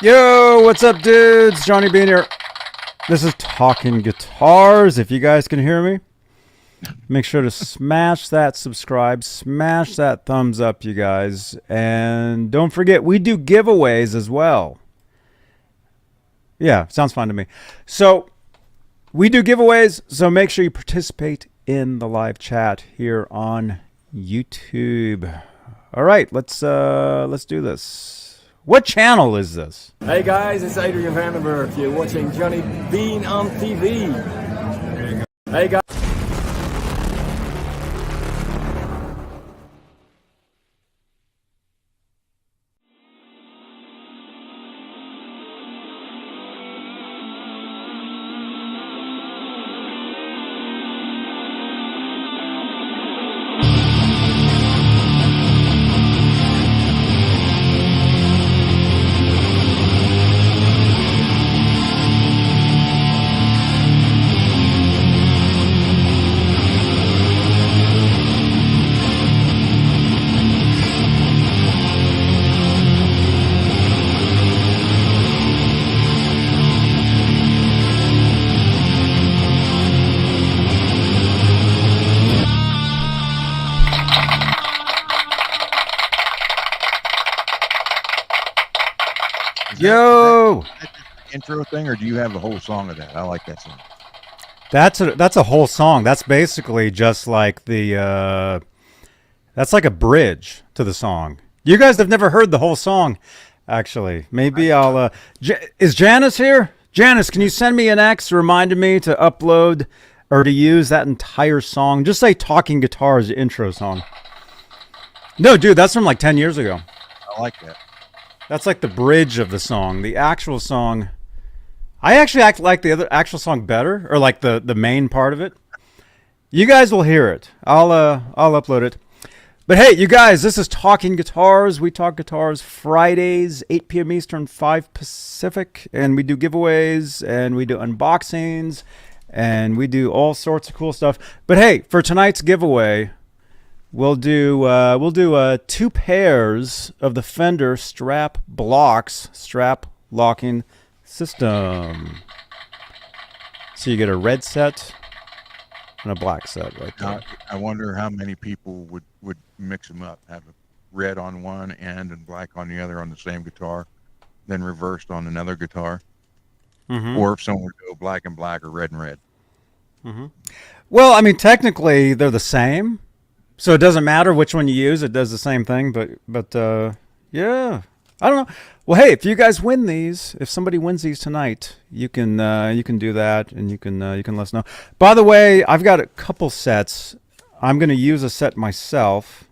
Yo, what's up, dudes? Johnny Beane here. This is Talking Guitars. If you guys can hear me, make sure to smash that subscribe, smash that thumbs up, you guys. And don't forget, we do giveaways as well. Yeah, sounds fun to me. So, we do giveaways, so make sure you participate in the live chat here on YouTube. All right, let's do this. What channel is this? Hey guys, it's Adrian Vandenberg. You're watching Johnny Beane on TV. Hey guys. Yo! Is that the intro thing, or do you have the whole song of that? I like that song. That's a whole song. That's basically just like the that's like a bridge to the song. You guys have never heard the whole song, actually. Maybe I'll is Janice here? Janice, can you send me an X reminding me to upload or to use that entire song? Just say Talking Guitars intro song. No, dude, that's from like 10 years ago. I like that. That's like the bridge of the song. The actual song, I actually like the actual song better, or like the main part of it. You guys will hear it. I'll upload it. But hey, you guys, this is Talking Guitars. We talk guitars Fridays, 8 p.m. Eastern, 5 Pacific, and we do giveaways and we do unboxings and we do all sorts of cool stuff. But hey, for tonight's giveaway, we'll do 2 pairs of the Fender strap blocks, strap locking system. So you get a red set and a black set right there. I wonder how many people would mix them up, have a red on one end and black on the other on the same guitar, then reversed on another guitar. Mm-hmm. Or if someone would go black and black or red and red. Mm-hmm. Well, I mean, technically they're the same. So it doesn't matter which one you use; it does the same thing. But yeah, I don't know. Well, hey, if you guys win these, if somebody wins these tonight, you can do that, and you can let us know. By the way, I've got a couple sets. I'm going to use a set myself.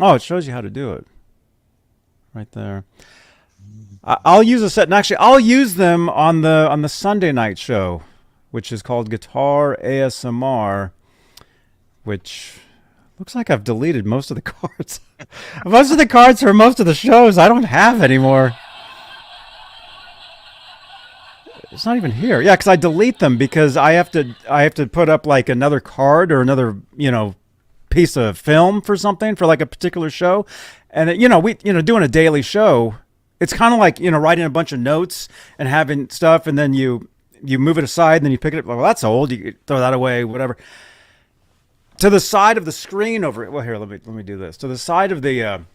Oh, it shows you how to do it, right there. I'll use a set, and actually, I'll use them on the Sunday night show, which is called Guitar ASMR, which looks like I've deleted most of the cards. Most of the cards for most of the shows I don't have anymore. It's not even here. Yeah, because I delete them because I have to put up like another card or another piece of film for something for like a particular show, and we doing a daily show. It's kind of like writing a bunch of notes and having stuff, and then you move it aside, and then you pick it up. Well, that's old. You throw that away, whatever. To the side of the screen over it. Well, here, let me do this. To the side of the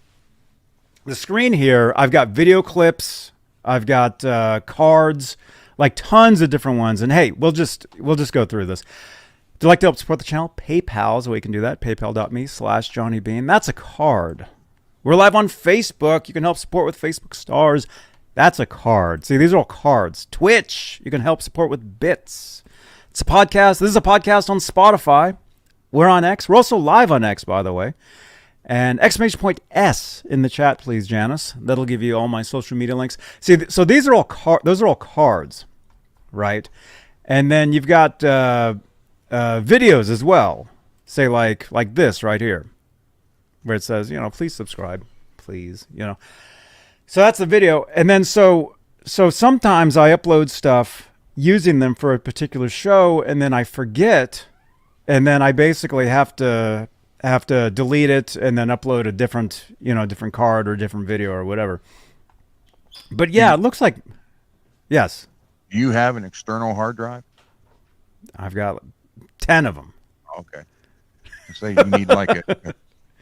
screen here, I've got video clips. I've got cards, like tons of different ones. And hey, we'll just go through this. If you'd like to help support the channel, PayPal is the way you can do that. PayPal.me/JohnnyBeane. That's a card. We're live on Facebook. You can help support with Facebook stars. That's a card. See, these are all cards. Twitch, you can help support with bits. It's a podcast. This is a podcast on Spotify. We're on X. We're also live on X, by the way. And !S in the chat, please, Janice. That'll give you all my social media links. See, so these are all those are all cards, right? And then you've got videos as well. Say like this right here, where it says, please subscribe, please, So that's the video. And then so sometimes I upload stuff using them for a particular show, and then I forget. And then I basically have to delete it and then upload a different card or different video or whatever. But yeah, it looks like yes. Do you have an external hard drive? I've got 10 of them. Okay. I say you need like a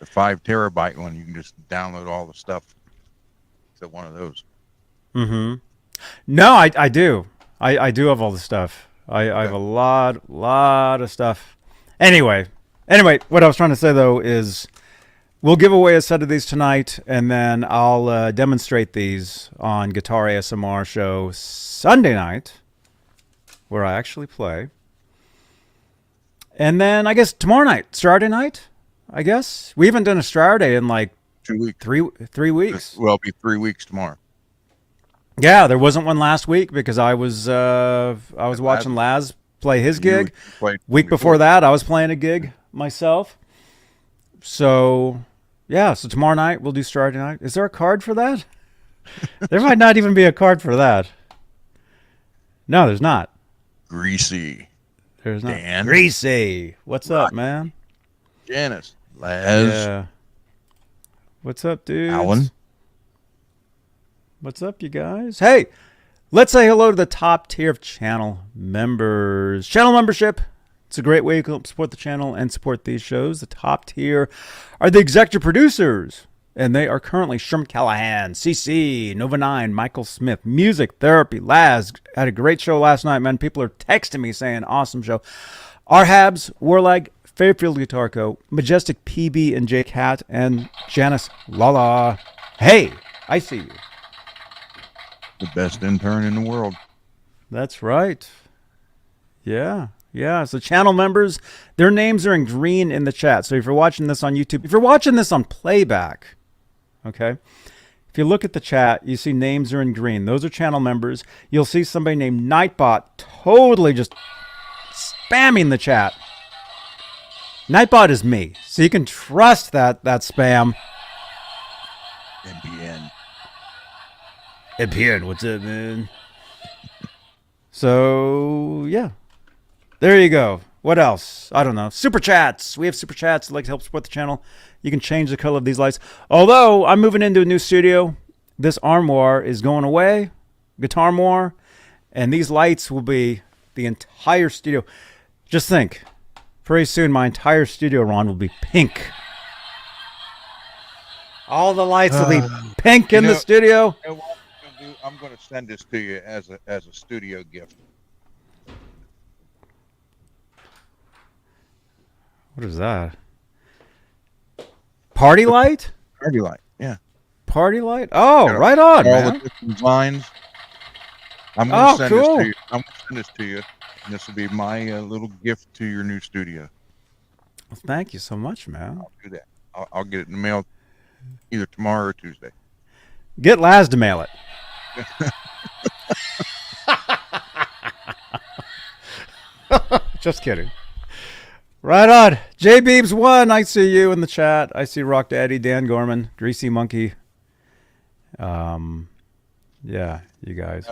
5 terabyte one. You can just download all the stuff to one of those. Mm-hmm. No, I do. I do have all the stuff. I have a lot of stuff. Anyway, what I was trying to say though is we'll give away a set of these tonight, and then I'll demonstrate these on Guitar ASMR show Sunday night, where I actually play. And then I guess tomorrow night, Saturday night, I guess. We haven't done a Saturday in like 2 weeks. 3 weeks. Well, it'll be 3 weeks tomorrow. Yeah, there wasn't one last week because I was watching Laz play his gig. Week before that, I was playing a gig myself. So, yeah, so tomorrow night we'll do Saturday night. Is there a card for that? There might not even be a card for that. No, there's not. Greasy. There's not. Dan. Greasy. What's up, man? Janice. Laz. Yeah. What's up, dude? Alan. What's up, you guys? Hey, let's say hello to the top tier of channel members. Channel membership. It's a great way you can help support the channel and support these shows. The top tier are the executive producers, and they are currently Sherman Callahan, CC, Nova 9, Michael Smith, Music Therapy, Laz. Had a great show last night, man. People are texting me saying, awesome show. Arhabs, Warlag, Fairfield Guitar Co., Majestic PB and J Cat, and Janice Lala. Hey, I see you. The best intern in the world. That's right. Yeah. Yeah. So channel members, their names are in green in the chat. So if you're watching this on YouTube, if you're watching this on playback, okay, if you look at the chat, you see names are in green. Those are channel members. You'll see somebody named Nightbot totally just spamming the chat. Nightbot is me. So you can trust that spam. NPN. NPN, what's up, man? So, yeah. There you go. What else? I don't know. Super chats. We have super chats that like to help support the channel. You can change the color of these lights. Although I'm moving into a new studio, this armoire is going away. Guitar armoire. And these lights will be the entire studio. Just think. Pretty soon my entire studio, Ron, will be pink. All the lights will be pink in the studio. You know what I'm going to send this to you as a studio gift. What is that? Party light? Party light, yeah. Party light? Oh, right on, all man. the different lines. I'm going to send cool. this to you. I'm going to send this to you, and this will be my little gift to your new studio. Well, thank you so much, man. I'll do that. I'll get it in the mail either tomorrow or Tuesday. Get Laz to mail it. Just kidding. Right on. J Beebs 1, I see you in the chat. I see Rock Daddy, Dan Gorman, Greasy Monkey. Yeah, you guys.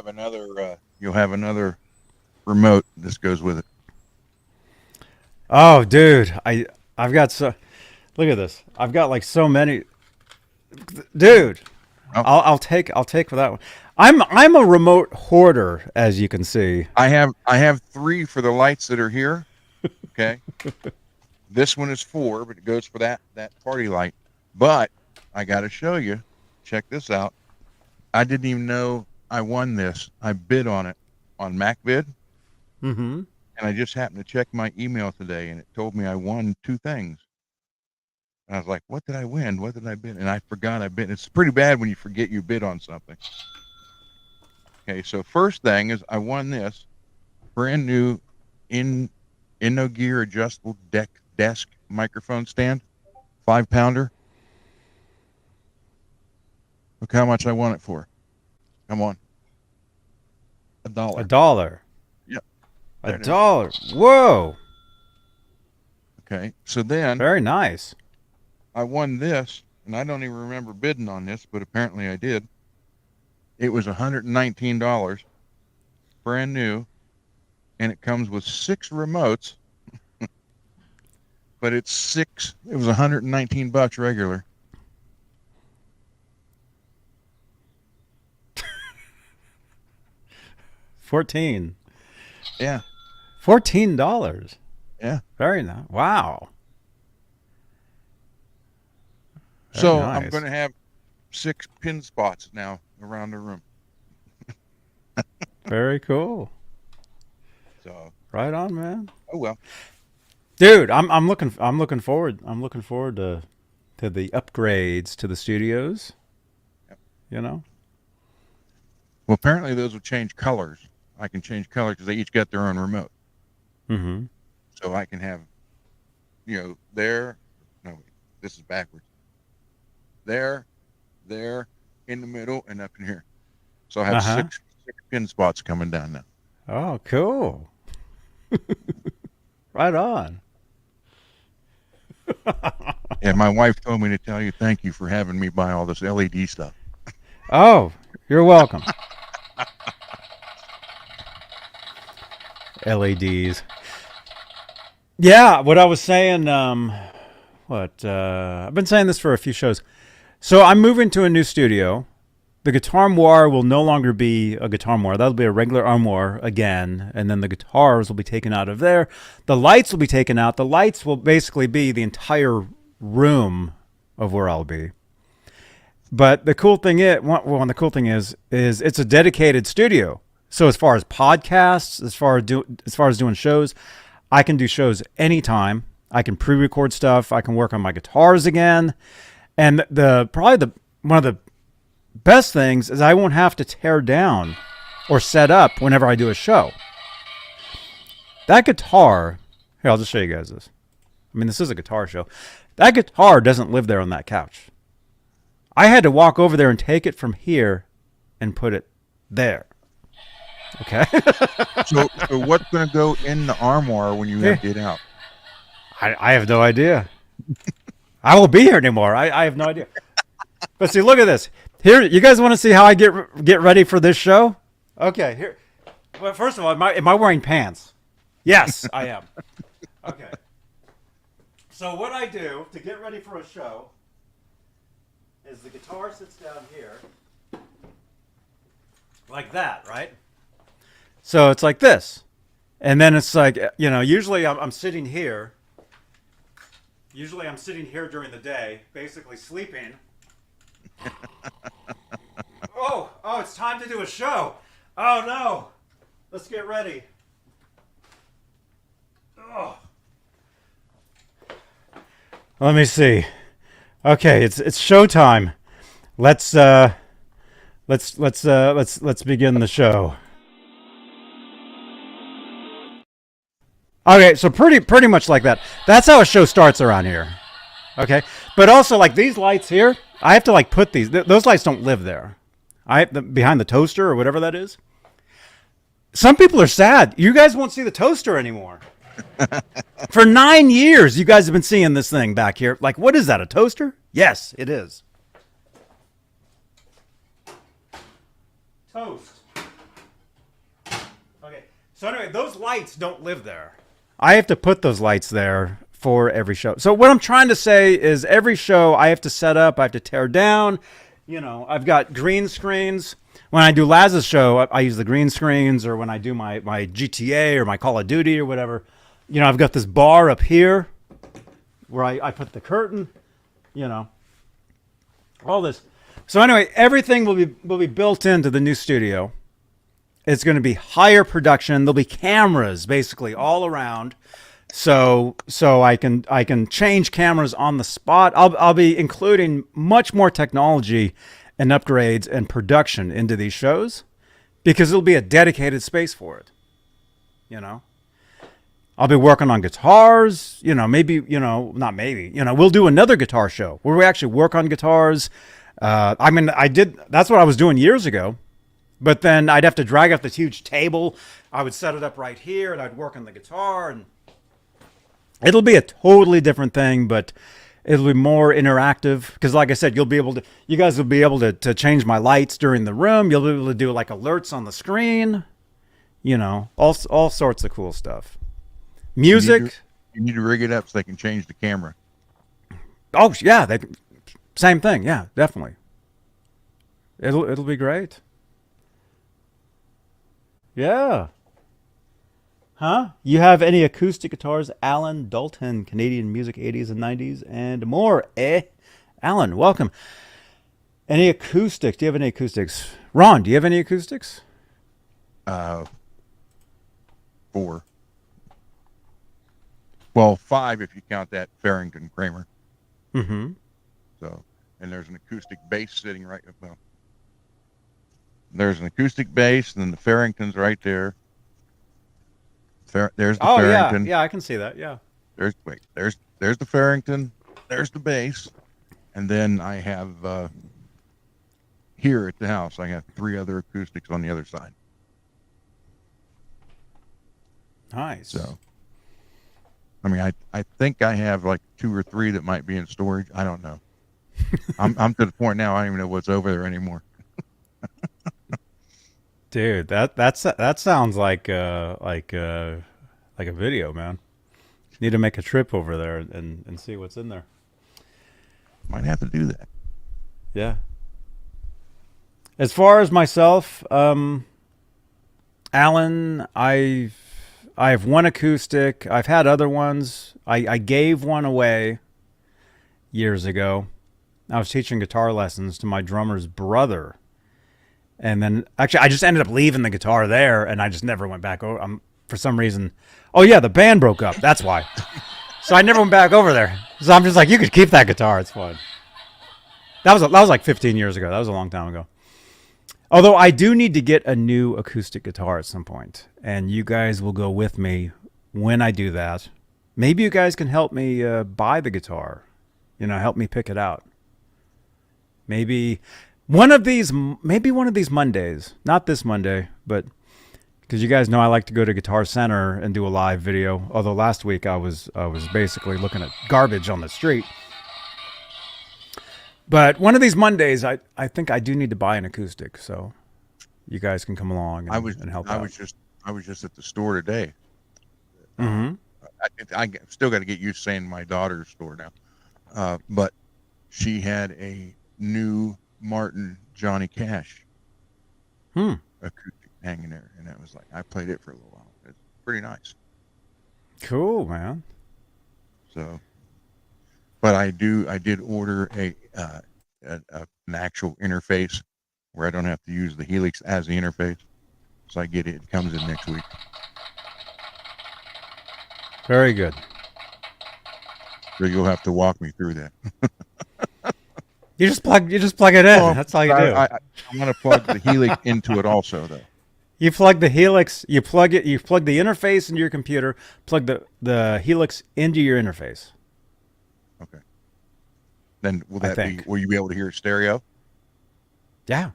You'll have another remote. This goes with it. Oh, dude, I've got so. Look at this. I've got like so many. Dude, Oh. I'll take for that one. I'm a remote hoarder, as you can see. I have 3 for the lights that are here. Okay. This one is 4, but it goes for that party light. But I got to show you. Check this out. I didn't even know I won this. I bid on it on MacBid. Mm-hmm. And I just happened to check my email today, and it told me I won 2 things. And I was like, what did I win? What did I bid? And I forgot I bid. It's pretty bad when you forget you bid on something. Okay, so first thing is I won this brand new InnoGear adjustable desk microphone stand, 5-pounder. Look how much I won it for. Come on. $1. $1. Yep. $1. Whoa. Okay, so then Very nice. I won this, and I don't even remember bidding on this, but apparently I did. It was $119, brand new, and it comes with 6 remotes. But it was $119 regular. 14. Yeah. $14. Yeah. Very nice. Wow. Very So nice. I'm going to have 6 pin spots now around the room. Very cool. So Right on, man. oh well. Dude, I'm looking forward to the upgrades to the studios. Yep. You know? Well, apparently those will change colors. I can change colors because they each got their own remote. Mm-hmm. So I can have, there. No, wait, this is backwards. There, in the middle, and up in here. So I have six pin spots coming down now. Oh, cool. Right on. And my wife told me to tell you thank you for having me buy all this LED stuff. Oh, you're welcome. LEDs. Yeah, what I was saying, I've been saying this for a few shows. So I'm moving to a new studio. The guitar armoire will no longer be a guitar armoire. That'll be a regular armoire again, and then the guitars will be taken out of there. The lights will be taken out. The lights will basically be the entire room of where I'll be. But the cool thing is it's a dedicated studio. So as far as podcasts, as far as doing shows, I can do shows anytime. I can pre-record stuff. I can work on my guitars again. And one of the best things is I won't have to tear down or set up whenever I do a show. That guitar, here, I'll just show you guys this. I mean, this is a guitar show. That guitar doesn't live there on that couch. I had to walk over there and take it from here and put it there. Okay? So what's going to go in the armoire when you empty it out? I have no idea. I won't be here anymore. I have no idea. But see, look at this. Here, you guys want to see how I get ready for this show? Okay, here. Well, first of all, am I wearing pants? Yes, I am. Okay. So what I do to get ready for a show is the guitar sits down here like that, right? So it's like this. And then it's like, usually I'm sitting here. Usually I'm sitting here during the day, basically sleeping. Oh, it's time to do a show. Oh, no. Let's get ready. Oh. Let me Okay, it's showtime. Let's begin the show. Okay, so pretty much like that. That's how a show starts around here. Okay, but also like these lights here, I have to like put these. Those lights don't live there. Behind the toaster or whatever that is. Some people are sad. You guys won't see the toaster anymore. For 9 years, you guys have been seeing this thing back here. Like, what is that? A toaster? Yes, it is. Toast. Okay. So anyway, those lights don't live there. I have to put those lights there for every show. So what I'm trying to say is every show I have to set up, I have to tear down. I've got green screens. When I do Laz's show, I use the green screens, or when I do my GTA or my Call of Duty or whatever, I've got this bar up here where I put the curtain, all this. So anyway, everything will be built into the new studio. It's going to be higher production. There'll be cameras basically all around. So I can change cameras on the spot. I'll be including much more technology and upgrades and production into these shows because it'll be a dedicated space for it. I'll be working on guitars, not maybe, we'll do another guitar show where we actually work on guitars. That's what I was doing years ago, but then I'd have to drag up this huge table. I would set it up right here and I'd work on the guitar, and it'll be a totally different thing, but it'll be more interactive because, like I said, you guys will be able to change my lights during the room. You'll be able to do like alerts on the screen, all sorts of cool stuff. Music. You need to rig it up so they can change the camera. Oh yeah, same thing. Yeah, definitely. It'll be great. Yeah. Huh? You have any acoustic guitars? Alan Dalton, Canadian music 80s and 90s and more. Alan, welcome. Any acoustics? Do you have any acoustics? Ron, do you have any acoustics? 4. Well, 5 if you count that Farrington Kramer. Mm-hmm. So, and there's an acoustic bass sitting right. Well, there's an acoustic bass, and then the Farrington's right there. There's the Farrington. Yeah, I can see that. Yeah. There's the Farrington. There's the bass, and then I have here at the house I have 3 other acoustics on the other side. Nice. So, I mean, I think I have like 2 or 3 that might be in storage. I don't know. I'm to the point now I don't even know what's over there anymore. Dude, that sounds like a video, man. Need to make a trip over there and see what's in there. Might have to do that. Yeah. As far as myself, Alan, I have one acoustic. I've had other ones. I gave one away years ago. I was teaching guitar lessons to my drummer's brother. And then, actually, I just ended up leaving the guitar there, and I just never went back over. For some reason, oh yeah, the band broke up. That's why. So I never went back over there. So I'm just like, you could keep that guitar. It's fine. That was like 15 years ago. That was a long time ago. Although I do need to get a new acoustic guitar at some point, and you guys will go with me when I do that. Maybe you guys can help me buy the guitar. Help me pick it out. Maybe one of these Mondays, not this Monday, but because you guys know I like to go to Guitar Center and do a live video. Although last week I was basically looking at garbage on the street. But one of these Mondays, I think I do need to buy an acoustic, so you guys can come along and help out. I was just at the store today. Mm-hmm. I still got to get used to saying my daughter's store now, but she had a new Martin Johnny Cash acoustic hanging there, and it was like I played it for a little while. It's pretty nice. Cool, man. So, but I did order an actual interface where I don't have to use the Helix as the interface, so I get it. It comes in next week. Very good. So you'll have to walk me through that. You just plug it in. Well, that's all you do. I want to plug the Helix into it also, though. You plug the Helix. You plug the interface into your computer. Plug the Helix into your interface. Okay. Then will you be able to hear it stereo? Yeah.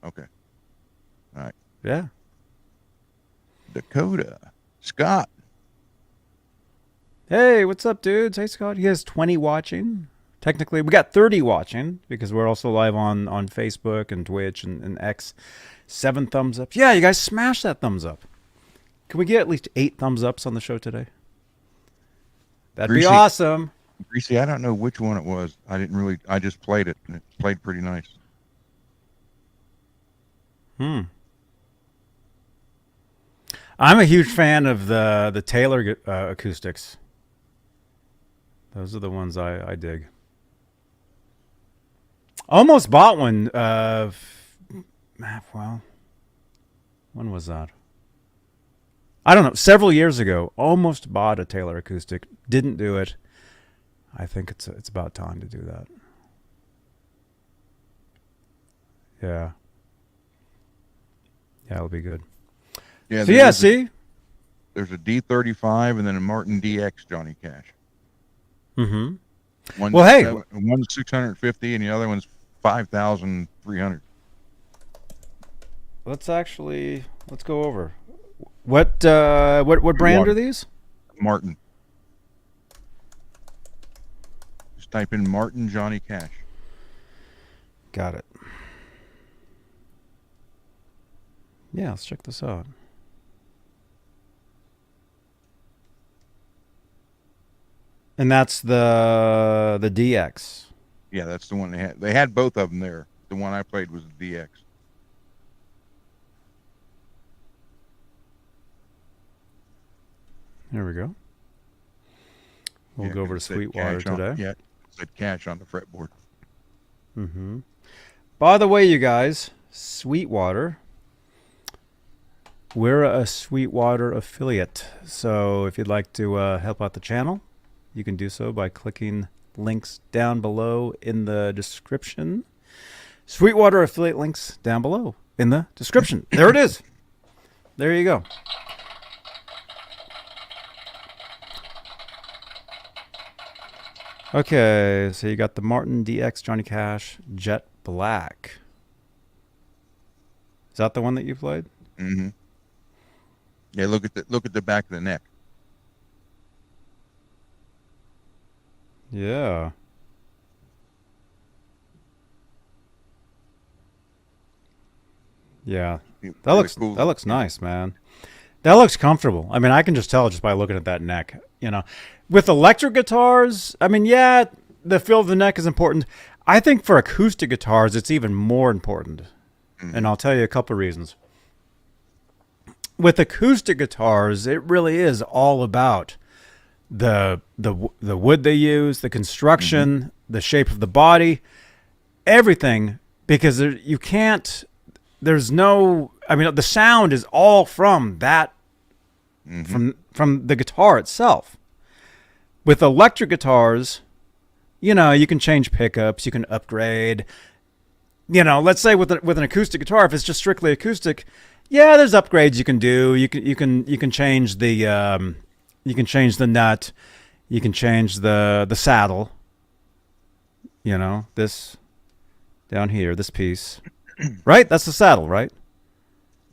Okay. All right. Yeah. Dakota. Scott. Hey, what's up, dudes? Hey, Scott. He has 20 watching. Technically, we got 30 watching because we're also live on Facebook and Twitch and X. 7 thumbs up. Yeah, you guys smash that thumbs up. Can we get at least 8 thumbs ups on the show today? That'd be awesome. Greasy, I don't know which one it was. I just played it, and it played pretty nice. I'm a huge fan of the Taylor acoustics. Those are the ones I dig. Almost bought one. Well, when was that? I don't know. Several years ago, almost bought a Taylor acoustic. Didn't do it. I think it's about time to do that. Yeah. Yeah, it'll be good. Yeah. So see? There's a D35 and then a Martin DX Johnny Cash. Mm-hmm. One's 650 and the other one's 5,300. Let's go over. What brand are these? Martin. Just type in Martin Johnny Cash. Got it. Yeah, let's check this out. And that's the DX. Yeah, that's the one they had. They had both of them there. The one I played was the DX. There we go. We'll go over to Said Sweetwater cash today. Yeah, it said cash on the fretboard. Mm-hmm. By the way, you guys, Sweetwater, we're a Sweetwater affiliate. So if you'd like to help out the channel, you can do so by clicking links down below in the description. Sweetwater affiliate links down below in the description. There it is. There you go. Okay, so you got the Martin DX Johnny Cash Jet Black. Is that the one that you played? Mm-hmm. Yeah, look at the back of the neck. Yeah. Yeah. That looks cool. That looks nice, man. That looks comfortable. I mean, I can just tell just by looking at that neck, you know. With electric guitars, I mean, yeah, the feel of the neck is important. I think for acoustic guitars, it's even more important. Mm-hmm. And I'll tell you a couple of reasons. With acoustic guitars, it really is all about the wood they use, the construction, mm-hmm. the shape of the body, everything, because you can't. There's no. I mean, the sound is all from that, mm-hmm. from the guitar itself. With electric guitars, you know, you can change pickups, you can upgrade. You know, let's say with an acoustic guitar, if it's just strictly acoustic, yeah, there's upgrades you can do. You can change the you can change the nut, you can change the saddle. You know, this down here, this piece, right? That's the saddle, right?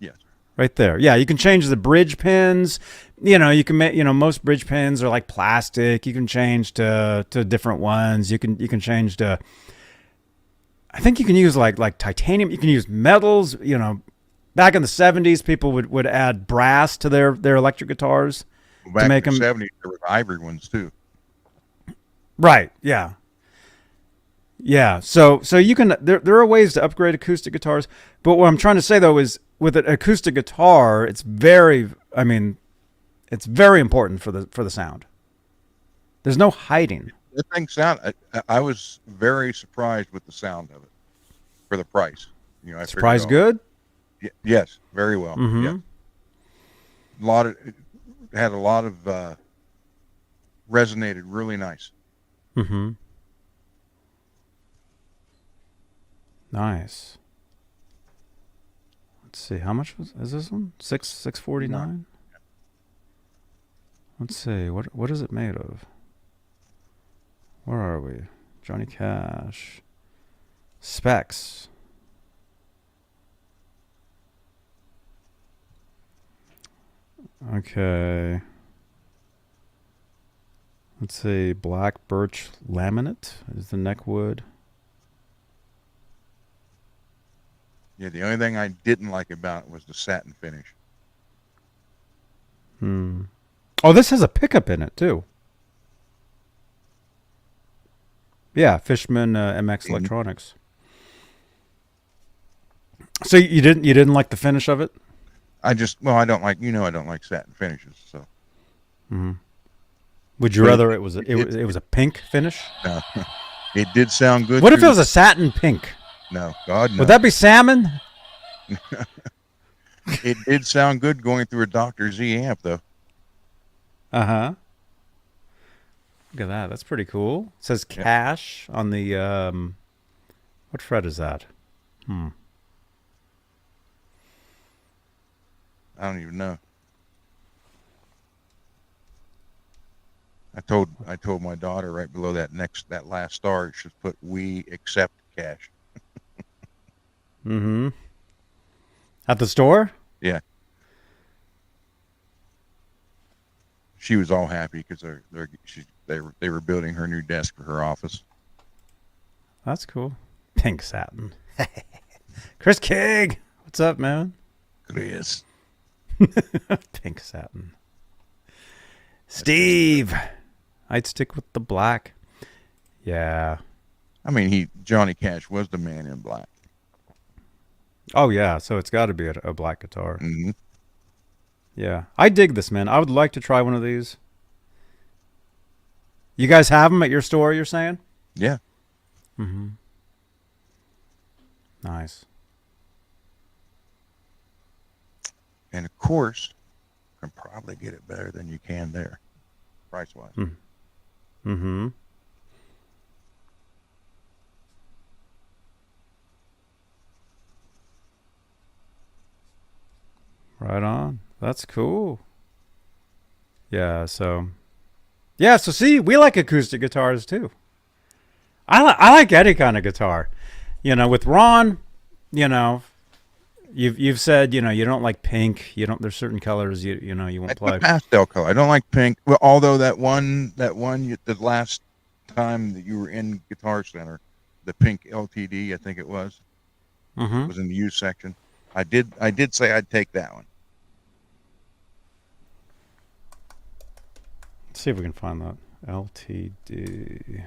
Yes. Right there. Yeah, you can change the bridge pins. You know, you can make, you know, most bridge pins are like plastic. You can change to different ones. You can change to, I think you can use like titanium. You can use metals. You know, back in the 70s, people would add brass to their electric guitars to make them. Back in the 70s, there were ivory ones too. Right. Yeah. Yeah. So you can, there are ways to upgrade acoustic guitars. But what I'm trying to say though is with an acoustic guitar, it's very important for the sound. There's no hiding. The thing sound. I was very surprised with the sound of it for the price. You know, surprised good. Yes, very well. Mm-hmm. Yeah, had a lot of resonated really nice. Mm-hmm. Nice. Let's see, how much is this one? $649. Let's see, what is it made of? Where are we? Johnny Cash. Specs. Okay. Let's see, black birch laminate is the neck wood. Yeah, the only thing I didn't like about it was the satin finish. Oh, this has a pickup in it too. Yeah, Fishman MX Electronics. So you didn't like the finish of it? I don't like satin finishes. So. Would you rather it was a pink finish? No, it did sound good. What if it was a satin pink? No, God, no. Would that be salmon? It did sound good going through a Dr. Z amp, though. Uh-huh. Look at that. That's pretty cool. It says Cash on the, what fret is that? I don't even know. I told my daughter right below that last star, she should put "We accept cash." Mm-hmm. At the store? Yeah. She was all happy because they were building her new desk for her office. That's cool. Pink satin. Chris King, what's up, man? Chris. Pink satin. Steve, I'd stick with the black. Yeah. I mean, Johnny Cash was the man in black. Oh yeah, so it's got to be a black guitar. Mm-hmm. Yeah, I dig this, man. I would like to try one of these. You guys have them at your store, you're saying? Yeah. Mm-hmm. Nice. And of course, you can probably get it better than you can there, price-wise. Mm-hmm. Right on. That's cool. Yeah, so see, we like acoustic guitars too. I like any kind of guitar. You know, with Ron, you know, you've said, you know, you don't like pink. You don't. There's certain colors you know you won't It's play. a pastel color. I don't like pink. Well, although the last time that you were in Guitar Center, the pink LTD, I think it was in the used section. I did say I'd take that one. Let's see if we can find that LTD.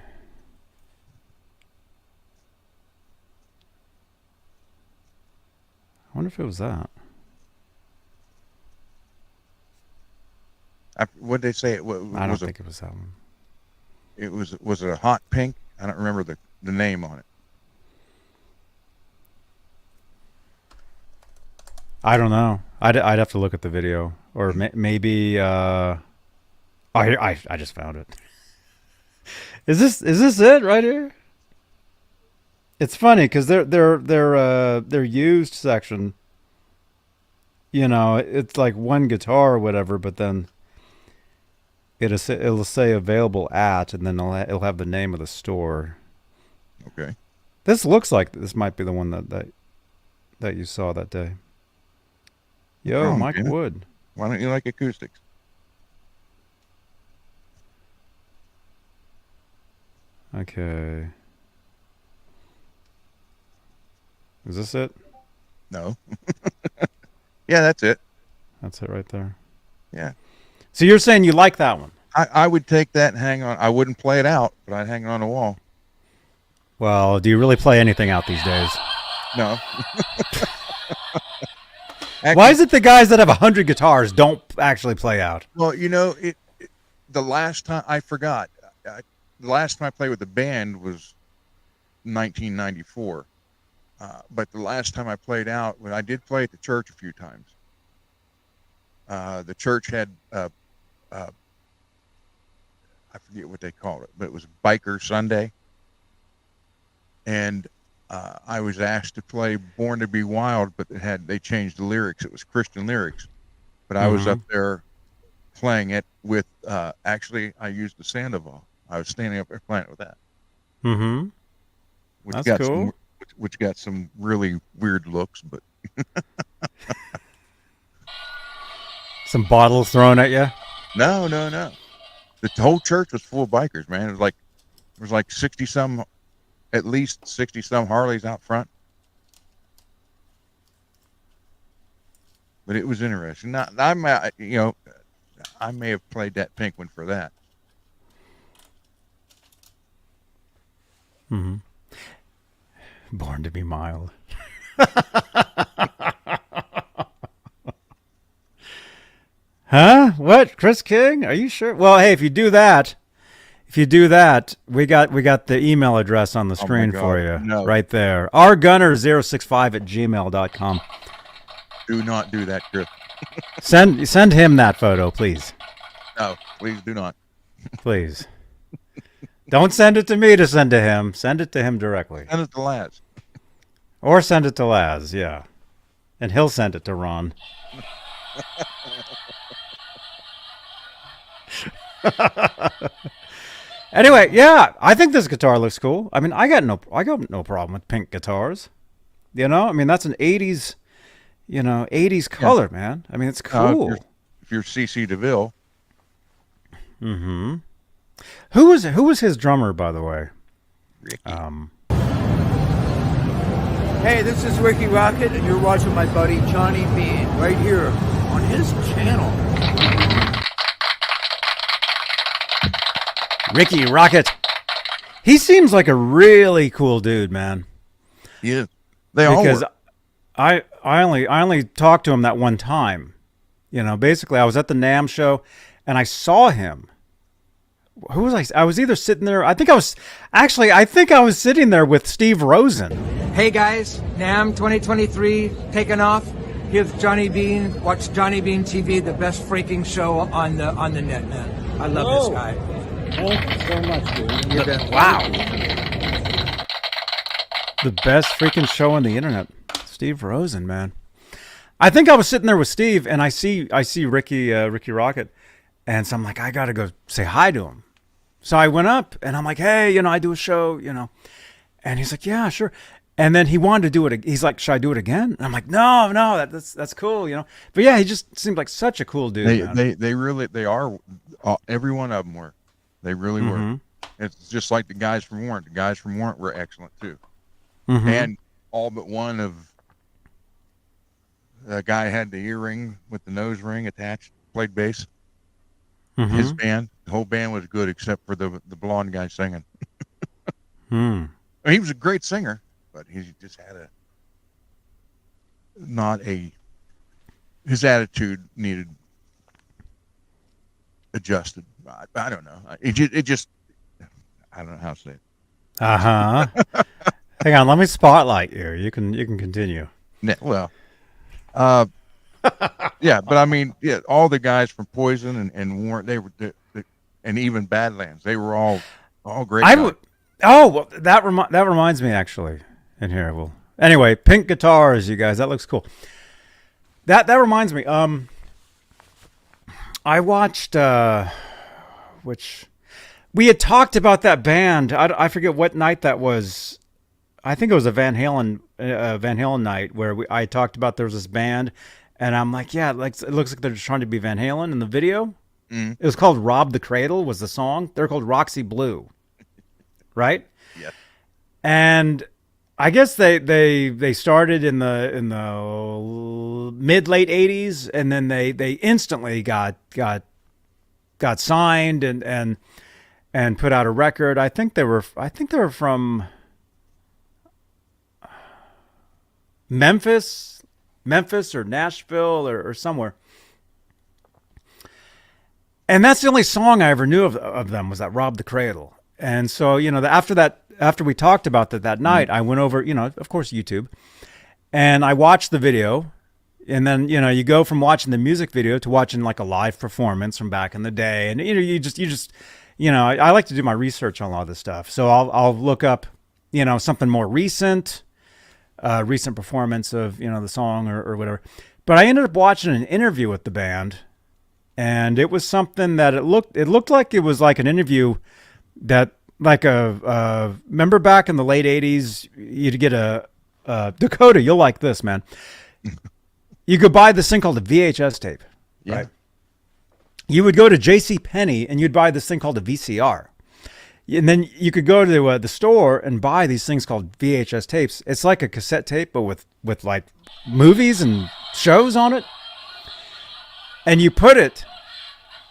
I wonder if it was that. What did they say? I don't think it was that one. Was it a hot pink? I don't remember the name on it. I don't know. I'd have to look at the video, or maybe. I just found it. Is this it right here? It's funny because their used section, you know, it's like one guitar or whatever, but then it'll say available at, and then it'll have the name of the store. Okay. This looks like this might be the one that you saw that day. Yo, Michael Wood. Why don't you like acoustics? Okay. Is this it? No. Yeah, that's it. That's it right there. Yeah. So you're saying you like that one? I would take that and hang on. I wouldn't play it out, but I'd hang it on the wall. Well, do you really play anything out these days? No. Actually, why is it the guys that have 100 guitars don't actually play out? Well, you know, the last time I forgot. The last time I played with the band was 1994. But the last time I played out, when I did play at the church a few times, the church had, I forget what they called it, but it was Biker Sunday. And I was asked to play Born to Be Wild, but they changed the lyrics. It was Christian lyrics. But I was up there playing it with, actually, I used the Sandoval. I was standing up there playing it with that. Mm-hmm. That's cool. Which got some really weird looks, but some bottles thrown at you? No. The whole church was full of bikers, man. It was like 60-some, at least 60-some Harleys out front. But it was interesting. Now, I may have played that pink one for that. Mm-hmm. Born to be mild. Huh? What? Chris King? Are you sure? Well, hey, if you do that, we got the email address on the screen for you. No. Right there. rgunner065@gmail.com. Do not do that, Chris. Send him that photo, please. No, please do not. Please. Don't send it to me to send to him. Send it to him directly. Send it to Laz. Or send it to Laz, yeah. And he'll send it to Ron. Anyway, yeah, I think this guitar looks cool. I mean, I got no problem with pink guitars. You know, I mean, that's an 80s, 80s color, man. I mean, it's cool. If you're CC DeVille. Mm-hmm. Who was his drummer, by the way? Ricky. Hey, this is Ricky Rocket, and you're watching my buddy Johnny Beane right here on his channel. Ricky Rocket. He seems like a really cool dude, man. Yeah, they all because were. I only talked to him that one time, You know, basically, I was at the NAMM show, and I saw him. Who was I? I was either sitting there. I think I was sitting there with Steve Rosen. Hey guys, NAMM 2023 taking off. Here's Johnny Beane. Watch Johnny Beane TV, the best freaking show on the net, man. I love this guy. Thank you so much, dude. You bet. Wow. The best freaking show on the internet. Steve Rosen, man. I think I was sitting there with Steve, and I see Ricky Rocket, and so I'm like, I gotta go say hi to him. So I went up, and I'm like, hey, I do a show, and he's like, yeah, sure. And then he wanted to do it. He's like, should I do it again? And I'm like, no, that's cool, But yeah, he just seemed like such a cool dude. They are. Every one of them were. They really were. It's just like the guys from Warrant. The guys from Warrant were excellent too. And all but one of the guy had the earring with the nose ring attached, played bass. His band, the whole band was good except for the blonde guy singing. He was a great singer, but he just had his attitude needed adjusted. I don't know. I don't know how to say it. Hang on, let me spotlight you. You can continue. Well, yeah, but I mean, yeah, all the guys from Poison and Warrant, they were, and even Badlands, they were all great. Well, that reminds me actually. In here, anyway, pink guitars, you guys. That looks cool. That reminds me. I watched which we had talked about that band. I forget what night that was. I think it was a Van Halen night where I talked about there was this band, and I'm like, yeah, it looks like they're just trying to be Van Halen in the video. It was called "Rob the Cradle" was the song. They're called Roxy Blue, right? Yeah. And I guess they started in the mid late 80s, and then they instantly got signed and put out a record. I think they were from Memphis or Nashville or somewhere. And that's the only song I ever knew of them was that "Rob the Cradle." And so, after we talked about that night, I went over, of course, YouTube, and I watched the video. And then, you go from watching the music video to watching like a live performance from back in the day. And, I like to do my research on a lot of this stuff. So I'll look up, something more recent performance of, the song or whatever. But I ended up watching an interview with the band, and it was something that it looked like it was like an interview that, like remember back in the late 80s, you'd get a Dakota, you'll like this, man. You could buy this thing called a VHS tape, right? You would go to J.C. Penney and you'd buy this thing called a VCR. And then you could go to the store and buy these things called VHS tapes. It's like a cassette tape, but with like movies and shows on it. And you put it,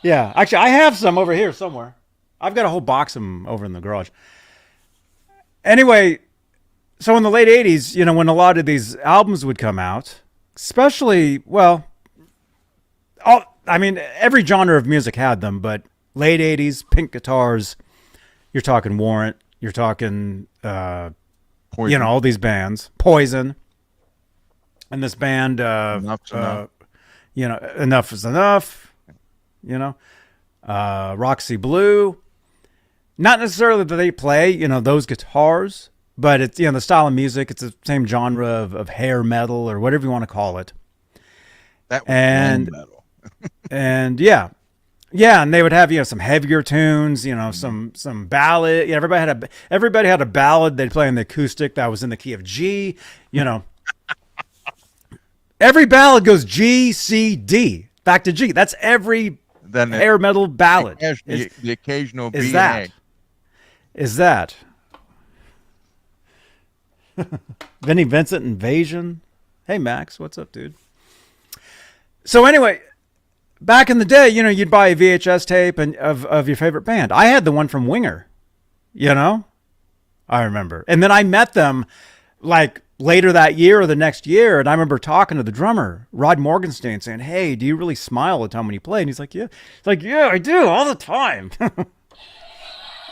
yeah, actually I have some over here somewhere. I've got a whole box of them over in the garage. Anyway, so in the late 80s, when a lot of these albums would come out, especially, every genre of music had them, but late 80s, pink guitars, you're talking Warrant, you're talking, Poison. All these bands, Poison, and this band, Enough's Enough. Enough is Enough, Roxy Blue. Not necessarily that they play, those guitars, but it's, the style of music. It's the same genre of hair metal or whatever you want to call it. That was metal. And yeah, and they would have some heavier tunes, some ballad. Yeah, everybody had a ballad they'd play on the acoustic that was in the key of G. Every ballad goes G, C, D, back to G. That's every hair metal ballad. The occasional is B that. and A. Is that Vinnie Vincent Invasion? Hey Max, what's up, dude? So anyway, back in the day, you'd buy a VHS tape of your favorite band. I had the one from Winger, I remember. And then I met them like later that year or the next year, and I remember talking to the drummer, Rod Morgenstein, saying, "Hey, do you really smile all the time when you play?" And he's like, "Yeah." It's like, "Yeah, I do all the time."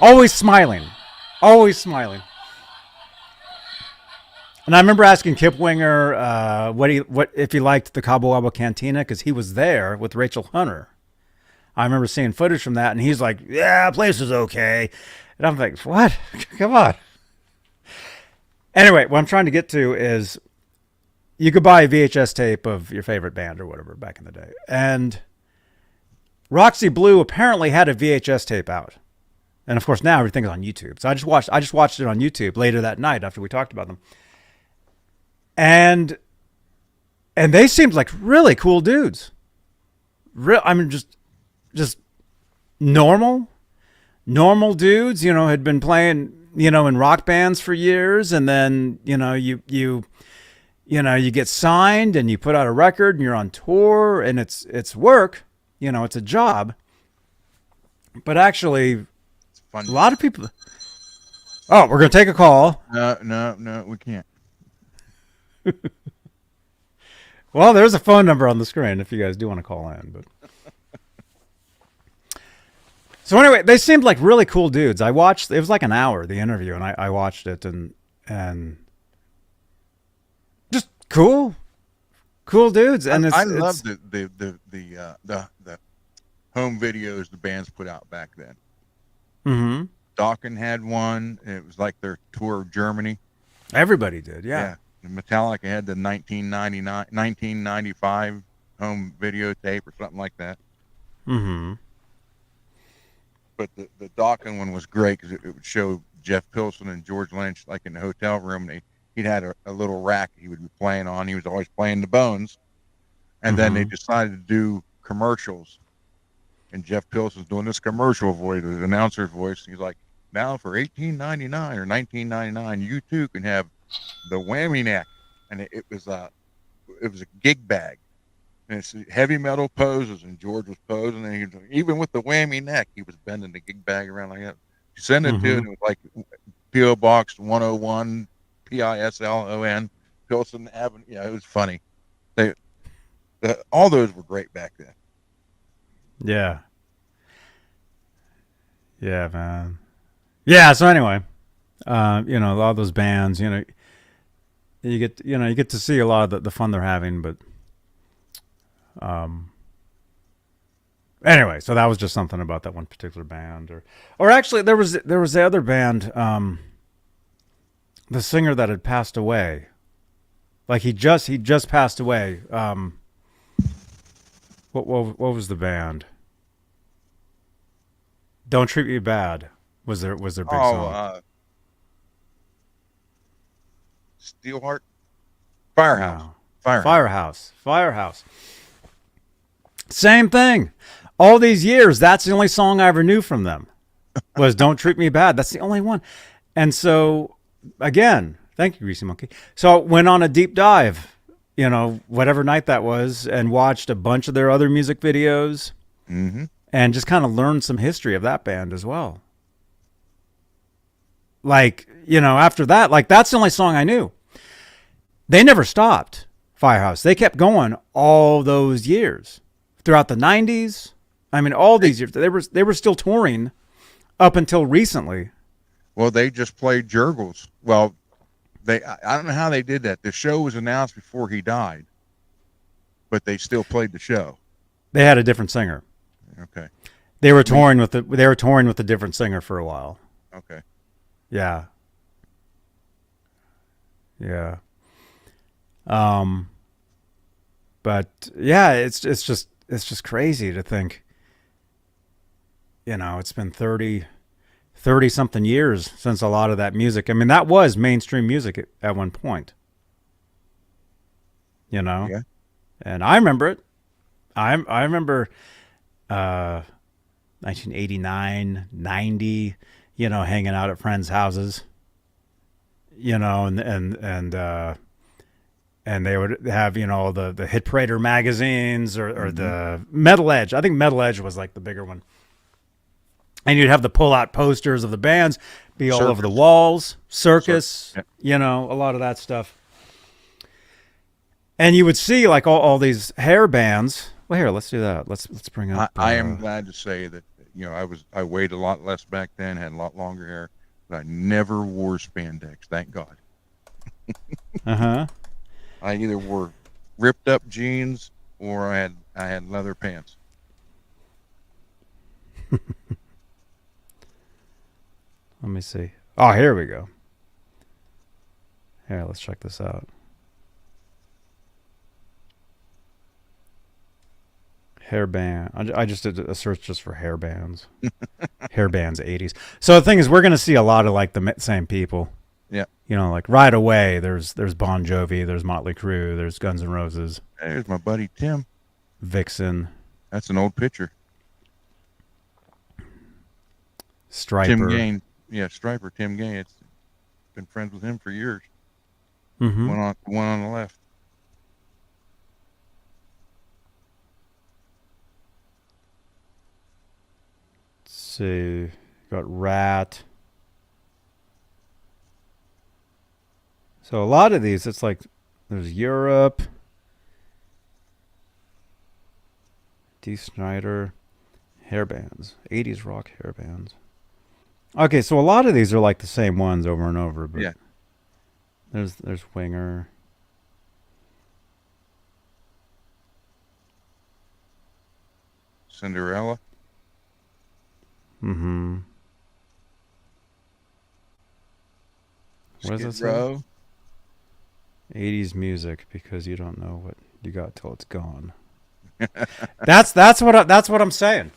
Always smiling. Always smiling. And I remember asking Kip Winger what if he liked the Cabo Wabo Cantina, because he was there with Rachel Hunter. I remember seeing footage from that, and he's like, "Yeah, place is okay." And I'm like, "What? Come on." Anyway, what I'm trying to get to is you could buy a VHS tape of your favorite band or whatever back in the day. And Roxy Blue apparently had a VHS tape out. And of course now everything is on YouTube. So I just watched it on YouTube later that night after we talked about them. And they seemed like really cool dudes. I mean, just normal dudes, had been playing, in rock bands for years. And then, you get signed and you put out a record and you're on tour, and it's work, it's a job. But actually, It's fun. a lot of people. Oh, we're going to take a call. No, we can't. Well, there's a phone number on the screen if you guys do want to call in. But so anyway, they seemed like really cool dudes. I watched. It was like an hour, the interview, and I watched it, and just cool dudes. And I love the home videos the bands put out back then. Mm-hmm. Dokken had one. It was like their tour of Germany. Everybody did, yeah. And Metallica had the 1995 home videotape or something like that. Mm-hmm. But the Dokken one was great because it would show Jeff Pilson and George Lynch like in the hotel room. He'd had a little rack he would be playing on. He was always playing the Bones. And then they decided to do commercials. And Jeff Pilson's doing this commercial voice, the announcer's voice. He's like, "Now for $18.99 or $19.99, you too can have the whammy neck." And it was a gig bag, and it's heavy metal poses, and George was posing, and even with the whammy neck, he was bending the gig bag around like that. You send it to it, and it was like P.O. Box 101 PISLON Pilson Avenue. Yeah, it was funny. All those were great back then. Yeah. Yeah, man. Yeah. So anyway, a lot of those bands, you get to see a lot of the fun they're having, but, anyway, so that was just something about that one particular band, or actually there was the other band, the singer that had passed away, like he just passed away. What was the band? Don't Treat Me Bad was their big song. Steelheart? Firehouse. No. Firehouse. Same thing. All these years, that's the only song I ever knew from them was Don't Treat Me Bad. That's the only one. And so, again, thank you, Greasy Monkey. So I went on a deep dive, whatever night that was, and watched a bunch of their other music videos. Mm-hmm. And just kind of learned some history of that band as well. Like, after that, like that's the only song I knew. They never stopped, Firehouse. They kept going all those years. Throughout the 90s. I mean, all these years. They were still touring up until recently. Well, they just played Jurgles. Well, I don't know how they did that. The show was announced before he died, but they still played the show. They had a different singer. Okay. They were touring with a different singer for a while. Okay. Yeah. But yeah, it's just crazy to think. It's been 30 something years since a lot of that music. I mean, that was mainstream music at one point. Yeah. And I remember it. I remember 1989, 90, hanging out at friends' houses, and they would have, the Hit Parader magazines or the Metal Edge. I think Metal Edge was like the bigger one. And you'd have the pull-out posters of the bands be all over the walls, Circus, a lot of that stuff. And you would see like all these hair bands. Well, here, let's do that. Let's bring up. I am glad to say that I weighed a lot less back then, had a lot longer hair, but I never wore spandex. Thank God. Uh-huh. I either wore ripped up jeans or I had leather pants. Let me see. Oh, here we go. Here, let's check this out. Hairband. I just did a search just for hairbands. Hairbands 80s. So the thing is, we're going to see a lot of like the same people. Yeah. You know, like right away, there's Bon Jovi, there's Motley Crue, there's Guns N' Roses. There's my buddy Tim. Vixen. That's an old picture. Striper. Tim Gain. Yeah, Striper, Tim Gain. It's been friends with him for years. Mm-hmm. One on the left. Let's see. Got Rat. So a lot of these, it's like there's Europe. D. Snyder. Hairbands. 80s rock hairbands. Okay, so a lot of these are like the same ones over and over, but Yeah. There's Winger. Cinderella. Mm-hmm. What does it Skid say? Row. 80s music because you don't know what you got till it's gone. That's what I'm saying.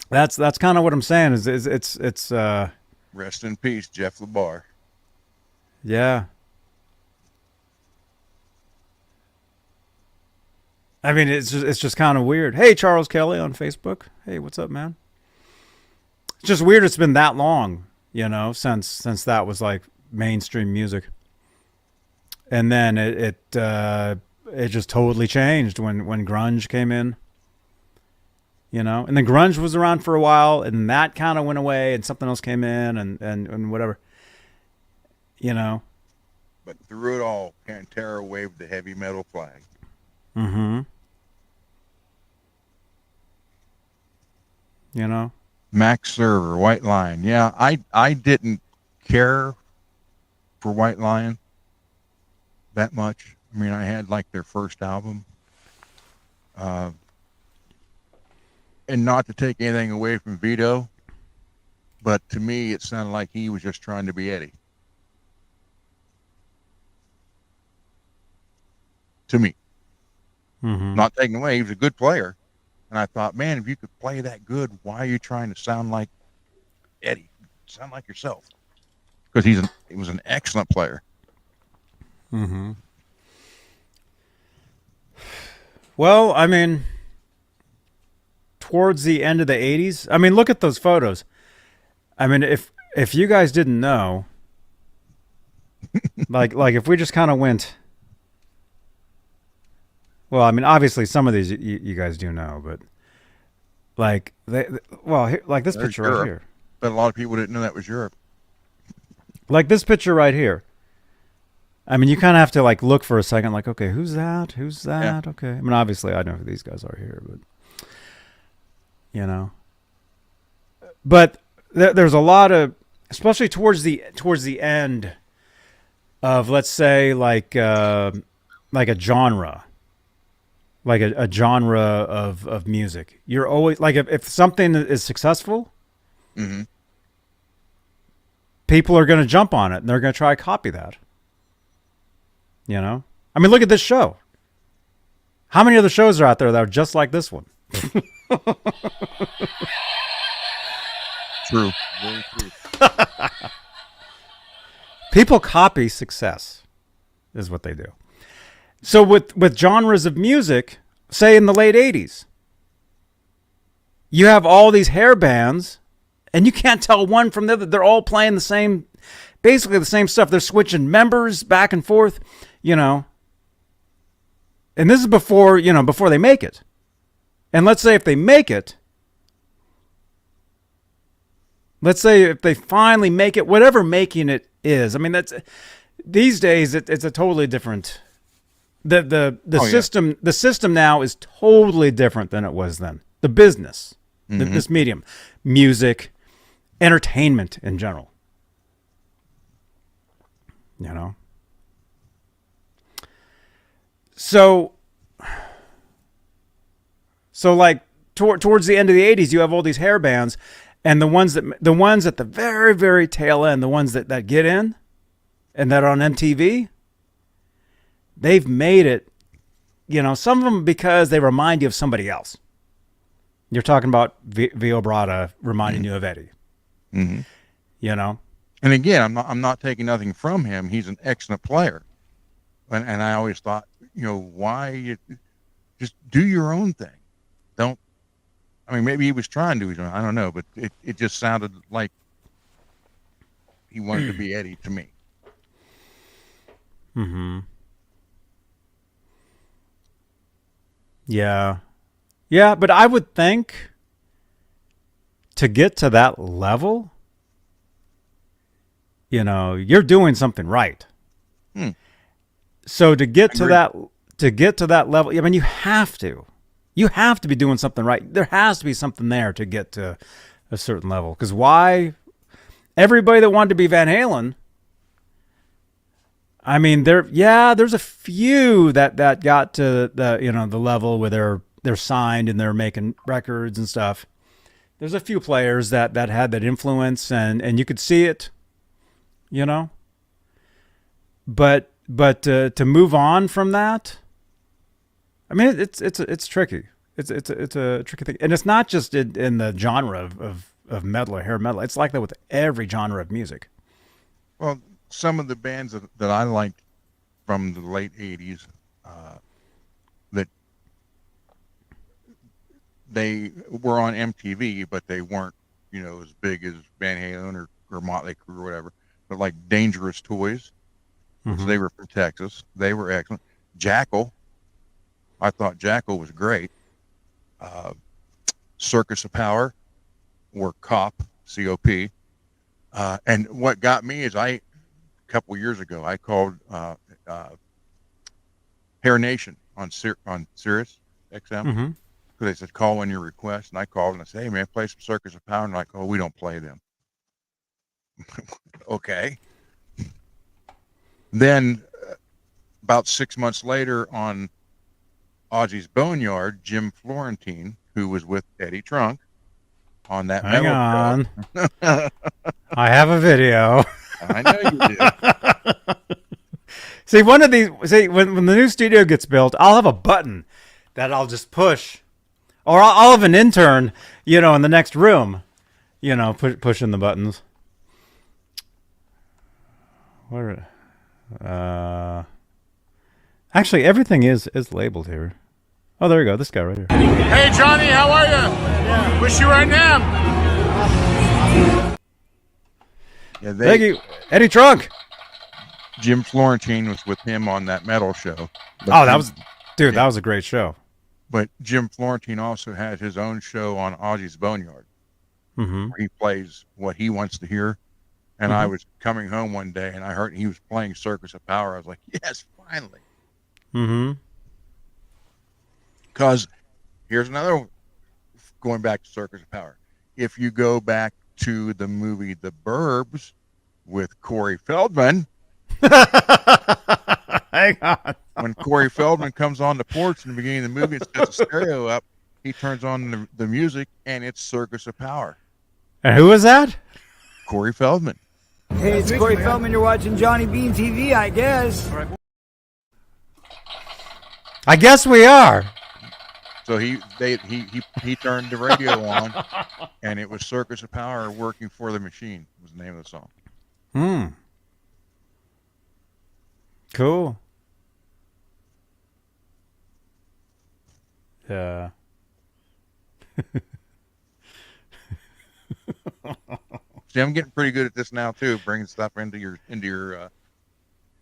That's kind of what I'm saying. Is it's Rest in peace, Jeff LeBar. yeah. I mean, it's just kind of weird. Hey, Charles Kelly on Facebook. Hey, what's up, man? It's just weird. It's been that long, you know, since that was like mainstream music, and then it just totally changed when grunge came in. You know, and then grunge was around for a while, and that kind of went away, and something else came in, and whatever. You know. But through it all, Pantera waved the heavy metal flag. Mm-hmm. You know. Max Server, White Lion. Yeah, I didn't care for White Lion that much. I mean, I had like their first album. And not to take anything away from Vito, but to me, it sounded like he was just trying to be Eddie. To me. Mm-hmm. Not taking away, he was a good player. And I thought, man, if you could play that good, why are you trying to sound like Eddie? Sound like yourself. Because he was an excellent player. Mm-hmm. Well, I mean, towards the end of the 80s, I mean, look at those photos. I mean, if you guys didn't know, like if we just kind of went, well, I mean, obviously some of these you guys do know, but like like this There's picture Europe. right here, But a lot of people didn't know that was Europe. like this picture right here. I mean, you kind of have to like look for a second, like, okay, who's that? Who's that? Yeah. Okay. I mean, obviously I know who these guys are here, but you know, but there's a lot of, especially towards the end of, let's say, like a genre, like a genre of music. You're always like, if something is successful, Mm-hmm. people are going to jump on it and they're going to try to copy that. You know, I mean, look at this show. How many other shows are out there that are just like this one? True. Very true. People copy success, is what they do. So with genres of music, say in the late 80s, you have all these hair bands, and you can't tell one from the other. They're all playing the same, basically the same stuff. They're switching members back and forth, you know. And this is before they make it. And let's say if they make it, let's say if they finally make it, whatever making it is. I mean, that's these days it's a totally different The Oh, yeah. system now is totally different than it was then. The business, this medium, music, entertainment in general. You know. So like towards the end of the 80s, you have all these hair bands, and the ones at the very, very tail end, the ones that get in and that are on MTV, they've made it, you know, some of them because they remind you of somebody else. You're talking about Vio Brata reminding you of Eddie. Mm-hmm. You know? And again, I'm not taking nothing from him. He's an excellent player. And I always thought, you know, why you just do your own thing. Don't, I mean, maybe he was trying to, I don't know, but it just sounded like he wanted to be Eddie to me. Mm-hmm. Yeah. Yeah, but I would think to get to that level, you know, you're doing something right. So to get to that level, I mean, you have to be doing something right. There has to be something there to get to a certain level. Because why? Everybody that wanted to be Van Halen, I mean, there's a few that got to the level where they're signed and they're making records and stuff. There's a few players that had that influence and you could see it, you know. But to move on from that, I mean, it's tricky. It's a tricky thing, and it's not just in the genre of metal or hair metal. It's like that with every genre of music. Well, some of the bands that I liked from the late 80s, that they were on MTV, but they weren't, you know, as big as Van Halen or Motley Crue or whatever, but like Dangerous Toys, because they were from Texas. They were excellent. Jackal, I thought Jackal was great. Circus of Power, or COP, C-O-P. And what got me is a couple years ago, I called Hair Nation on Sirius XM. Mm-hmm. They said, call in your request. And I called and I said, hey, man, play some Circus of Power. And they're like, oh, we don't play them. Okay. Then about 6 months later on Ozzy's Boneyard, Jim Florentine, who was with Eddie Trunk on that Hang metal on. show. I have a video. I know you do. See, one of these. See, when the new studio gets built, I'll have a button that I'll just push, or I'll have an intern, you know, in the next room, you know, pushing the buttons. Where? Actually, everything is labeled here. Oh, there you go. This guy right here. Hey, Johnny, how are you? Yeah. Wish you were in them. Yeah, Thank you, Eddie Trunk. Jim Florentine was with him on that metal show. Oh, that was a great show. But Jim Florentine also has his own show on Ozzy's Boneyard, where he plays what he wants to hear. And I was coming home one day and I heard he was playing Circus of Power. I was like, yes, finally. Because here's another one, going back to Circus of Power. If you go back to the movie The Burbs with Corey Feldman, hang on. When Corey Feldman comes on the porch in the beginning of the movie and sets the stereo up, he turns on the music and it's Circus of Power. And who is that? Corey Feldman. Hey, it's Corey Feldman. You're watching Johnny Beane TV, I guess. I guess we are. So he turned the radio on, and it was Circus of Power, Working for the Machine was the name of the song. Cool. Yeah. See, I'm getting pretty good at this now too, bringing stuff into your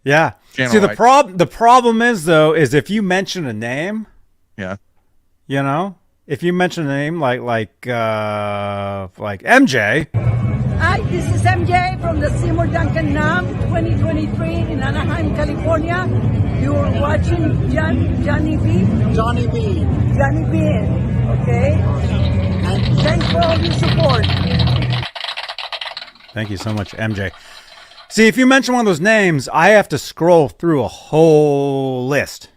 yeah. channel. See, the problem is though, is if you mention a name, yeah, you know, if you mention a name like MJ, Hi, this is MJ from the Seymour Duncan NAM 2023 in Anaheim, California. You're watching Johnny B. Johnny Beane. Johnny Beane, okay? And thanks for all your support. Thank you so much, MJ. See, if you mention one of those names, I have to scroll through a whole list.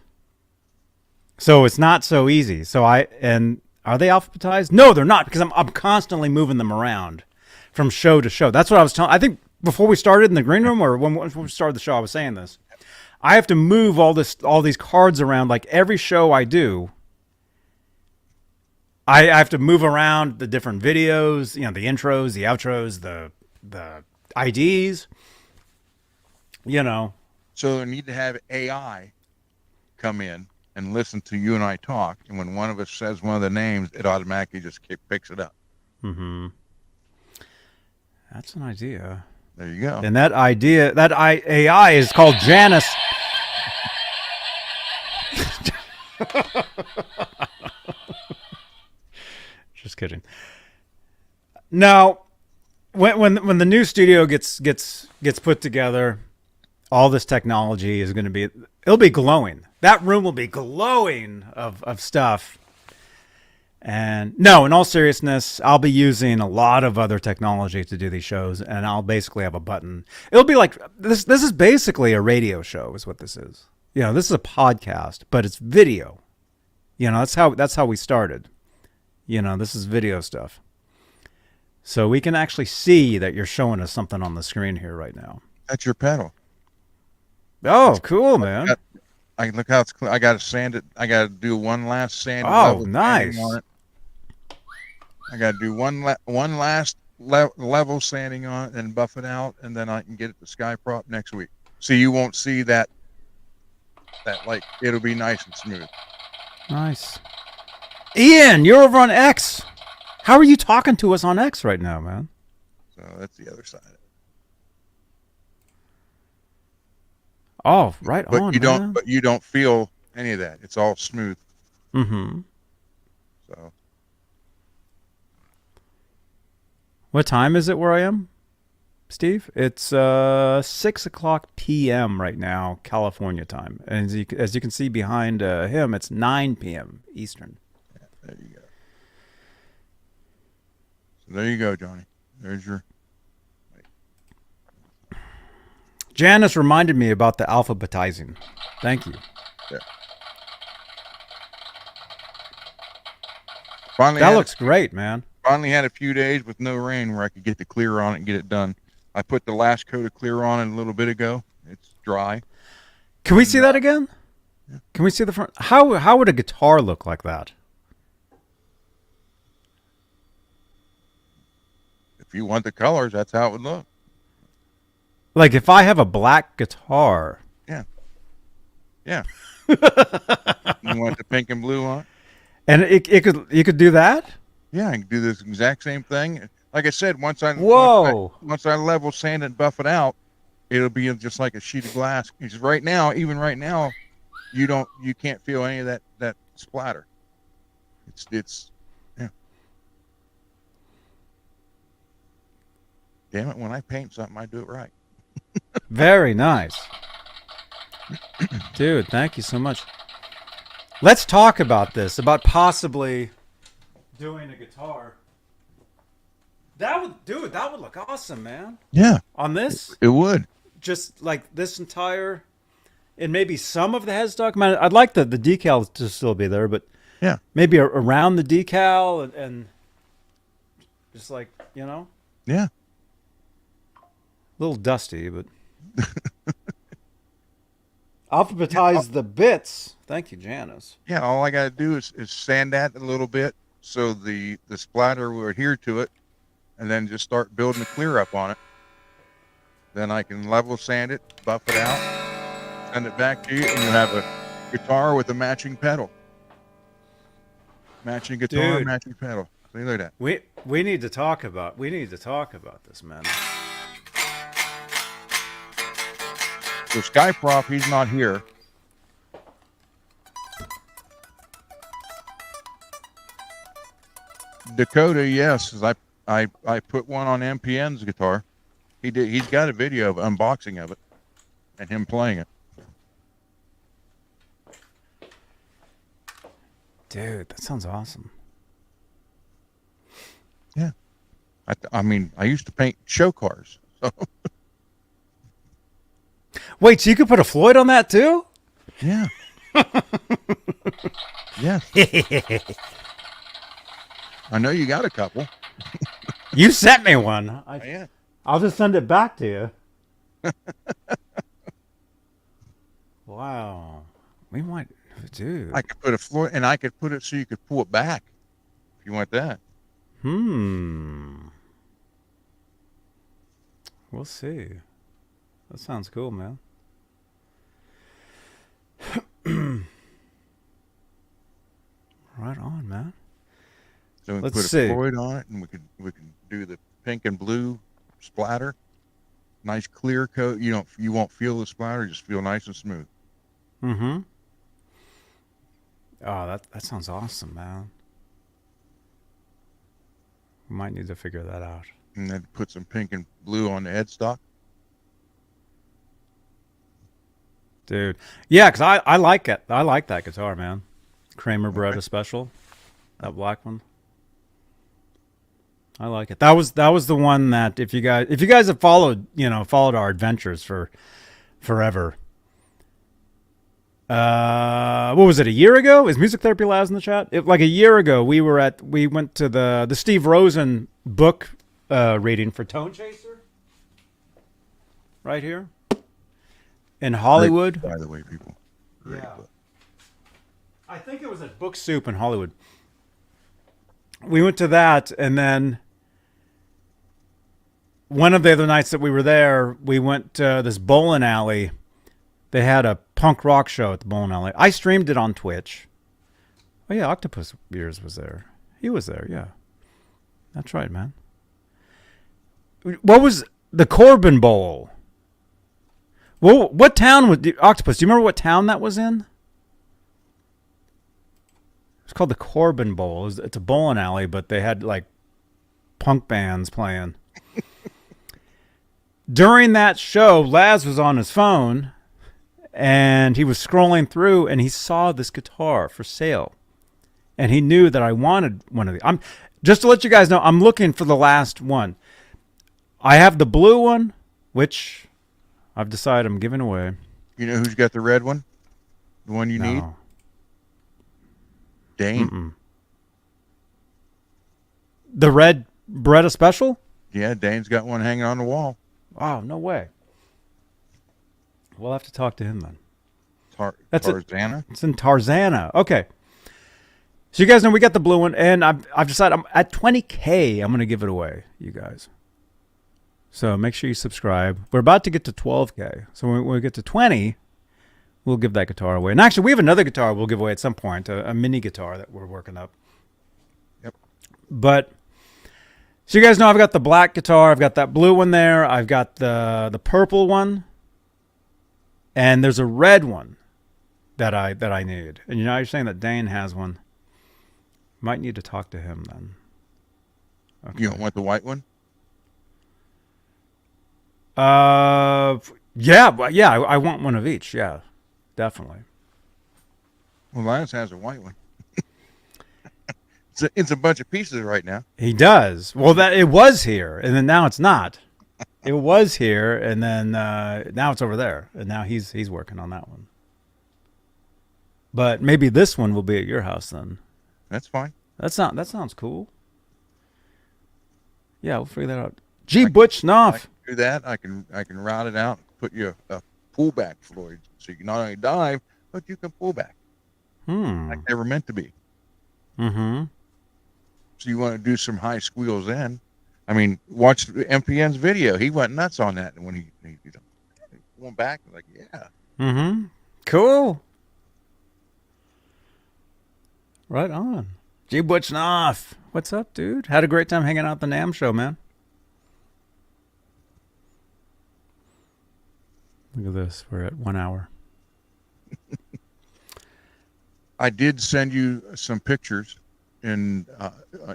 So it's not so easy. And are they alphabetized? No, they're not, because I'm constantly moving them around from show to show. That's what I was telling. I think before we started in the green room, or when we started the show, I was saying this. I have to move all these cards around. Like every show I do, I have to move around the different videos, the intros, the outros, the IDs, So they need to have AI come in and listen to you and I talk, and when one of us says one of the names, it automatically just picks it up. Mm-hmm. That's an idea. There you go. And that AI is called Janice. Just kidding. Now, when the new studio gets put together, all this technology is going to be, it'll be glowing. That room will be glowing of stuff. And no, in all seriousness, I'll be using a lot of other technology to do these shows, and I'll basically have a button. It'll be like this is basically a radio show is what this is. This is a podcast, but it's video. That's how we started. This is video stuff. So we can actually see that you're showing us something on the screen here right now. That's your pedal. Oh, cool, man. Look how it's clear. I got to sand it. I got to do one last sand. Oh, nice. I got to do one last level sanding on it and buff it out, and then I can get it to Sky Prop next week. So you won't see that like it'll be nice and smooth. Nice. Ian, you're over on X. How are you talking to us on X right now, man? So that's the other side of it. Oh, right on. But you don't feel any of that. It's all smooth. Mm-hmm. So what time is it where I am, Steve? It's 6:00 p.m. right now, California time. And as you can see behind him, it's 9 p.m. Eastern. Yeah, there you go. So there you go, Johnny. There's your... Janice reminded me about the alphabetizing. Thank you. Yeah. That looks great, man. Finally had a few days with no rain where I could get the clear on it and get it done. I put the last coat of clear on it a little bit ago. It's dry. Can we see that again? Yeah. Can we see the front? How would a guitar look like that? If you want the colors, that's how it would look. Like if I have a black guitar. Yeah. Yeah. You want the pink and blue on? And you could do that? Yeah, I can do this exact same thing. Like I said, once I level sand and buff it out, it'll be just like a sheet of glass. Because even right now, you can't feel any of that splatter. It's yeah. Damn it, when I paint something, I do it right. Very nice. Dude, thank you so much. Let's talk about this, about possibly doing a guitar. That would look awesome, man. Yeah. On this? It would. Just like this entire, and maybe some of the headstock. Man, I'd like the decal to still be there, but yeah, maybe around the decal and just like, Yeah. A little dusty, but alphabetize the bits. Thank you, Janice. Yeah, all I got to do is sand that a little bit so the splatter will adhere to it, and then just start building the clear up on it. Then I can level sand it, buff it out, send it back to you, and you have a guitar with a matching pedal. Matching guitar, Dude, matching pedal. See, look at that. We need to talk about this, man. So Skyprop, he's not here. Dakota, yes, as I I put one on MPN's guitar. He's got a video of unboxing of it and him playing it. Dude, that sounds awesome. Yeah. I mean, I used to paint show cars. So. Wait, so you could put a Floyd on that too? Yeah. Yes. I know you got a couple. You sent me one. Yeah. I'll just send it back to you. Wow. We might, dude. I could put a floor, and I could put it so you could pull it back if you want that. We'll see. That sounds cool, man. Right on, man. So we Let's put see. a Floyd on it, and we can do the pink and blue splatter. Nice clear coat. You won't feel the splatter. Just feel nice and smooth. Mm-hmm. Oh, that sounds awesome, man. We might need to figure that out. And then put some pink and blue on the headstock. Dude. Yeah, because I like it. I like that guitar, man. Kramer bred a special. That black one. I like it. That was the one that if you guys have followed our adventures for forever. What was it, a year ago? Is Music Therapy Labs in the chat? Like a year ago, we went to the Steve Rosen book reading for Tone Chaser. Right here. In Hollywood. By the way, people. Yeah. I think it was at Book Soup in Hollywood. We went to that, and then one of the other nights that we were there, we went to this bowling alley. They had a punk rock show at the bowling alley. I streamed it on Twitch. Oh, yeah, Octopus Beers was there. He was there, yeah. That's right, man. What was the Corbin Bowl? Well, what town was Octopus? Do you remember what town that was in? It's called the Corbin Bowl. It's a bowling alley, but they had like punk bands playing. During that show, Laz was on his phone, and he was scrolling through, and he saw this guitar for sale, and he knew that I wanted one of these. Just to let you guys know, I'm looking for the last one. I have the blue one, which I've decided I'm giving away. You know who's got the red one? The one you need? Dane. Mm-mm. The red Beretta Special? Yeah, Dane's got one hanging on the wall. Oh, no way. We'll have to talk to him then. Tarzana? It's in Tarzana. Okay. So you guys know we got the blue one, and I've decided I'm at 20K. I'm going to give it away, you guys. So make sure you subscribe. We're about to get to 12K. So when we get to 20, we'll give that guitar away. And actually, we have another guitar we'll give away at some point, a mini guitar that we're working up. Yep. But so you guys know I've got the black guitar. I've got that blue one there. I've got the purple one. And there's a red one that I need. And you're saying that Dane has one. Might need to talk to him then. Okay. You don't want the white one? Yeah, I want one of each. Yeah, definitely. Well, Lance has a white one. It's a bunch of pieces right now. He does. Well, it was here, and then now it's not. It was here, and then now it's over there, and now he's working on that one. But maybe this one will be at your house then. That's fine. That sounds cool. Yeah, we'll figure that out. Butch Knopf. Do that. I can route it out. Put you a pullback Floyd, so you can not only dive, but you can pull back. Like they were meant to be. Mm-hmm. So you want to do some high squeals then? I mean, watch MPN's video. He went nuts on that when he went back. Like, yeah. Mm-hmm. Cool. Right on. Butch Knopf. What's up, dude? Had a great time hanging out at the NAMM show, man. Look at this. We're at 1 hour. I did send you some pictures in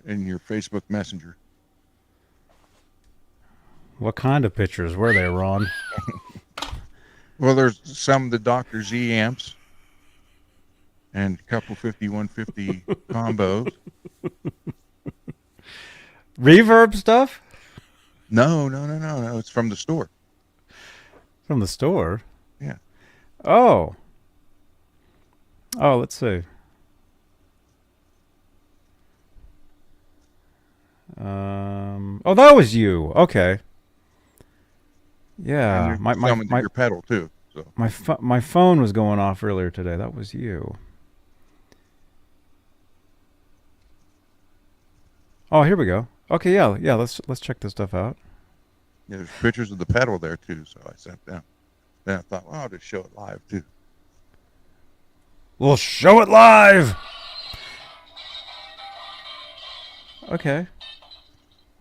your Facebook Messenger. What kind of pictures were they, Ron? Well, there's some of the Dr. Z amps and a couple 5150 combos. Reverb stuff? No. It's from the store. From the store? Yeah. Oh, let's see. Oh, that was you. Okay. Yeah, And there's some of your pedal too. So my phone was going off earlier today. That was you. Oh, here we go. Okay, yeah. Let's check this stuff out. yeah, there's pictures of the pedal there too. So I sat down. Then I thought, well, I'll just show it live too. We'll show it live. Okay.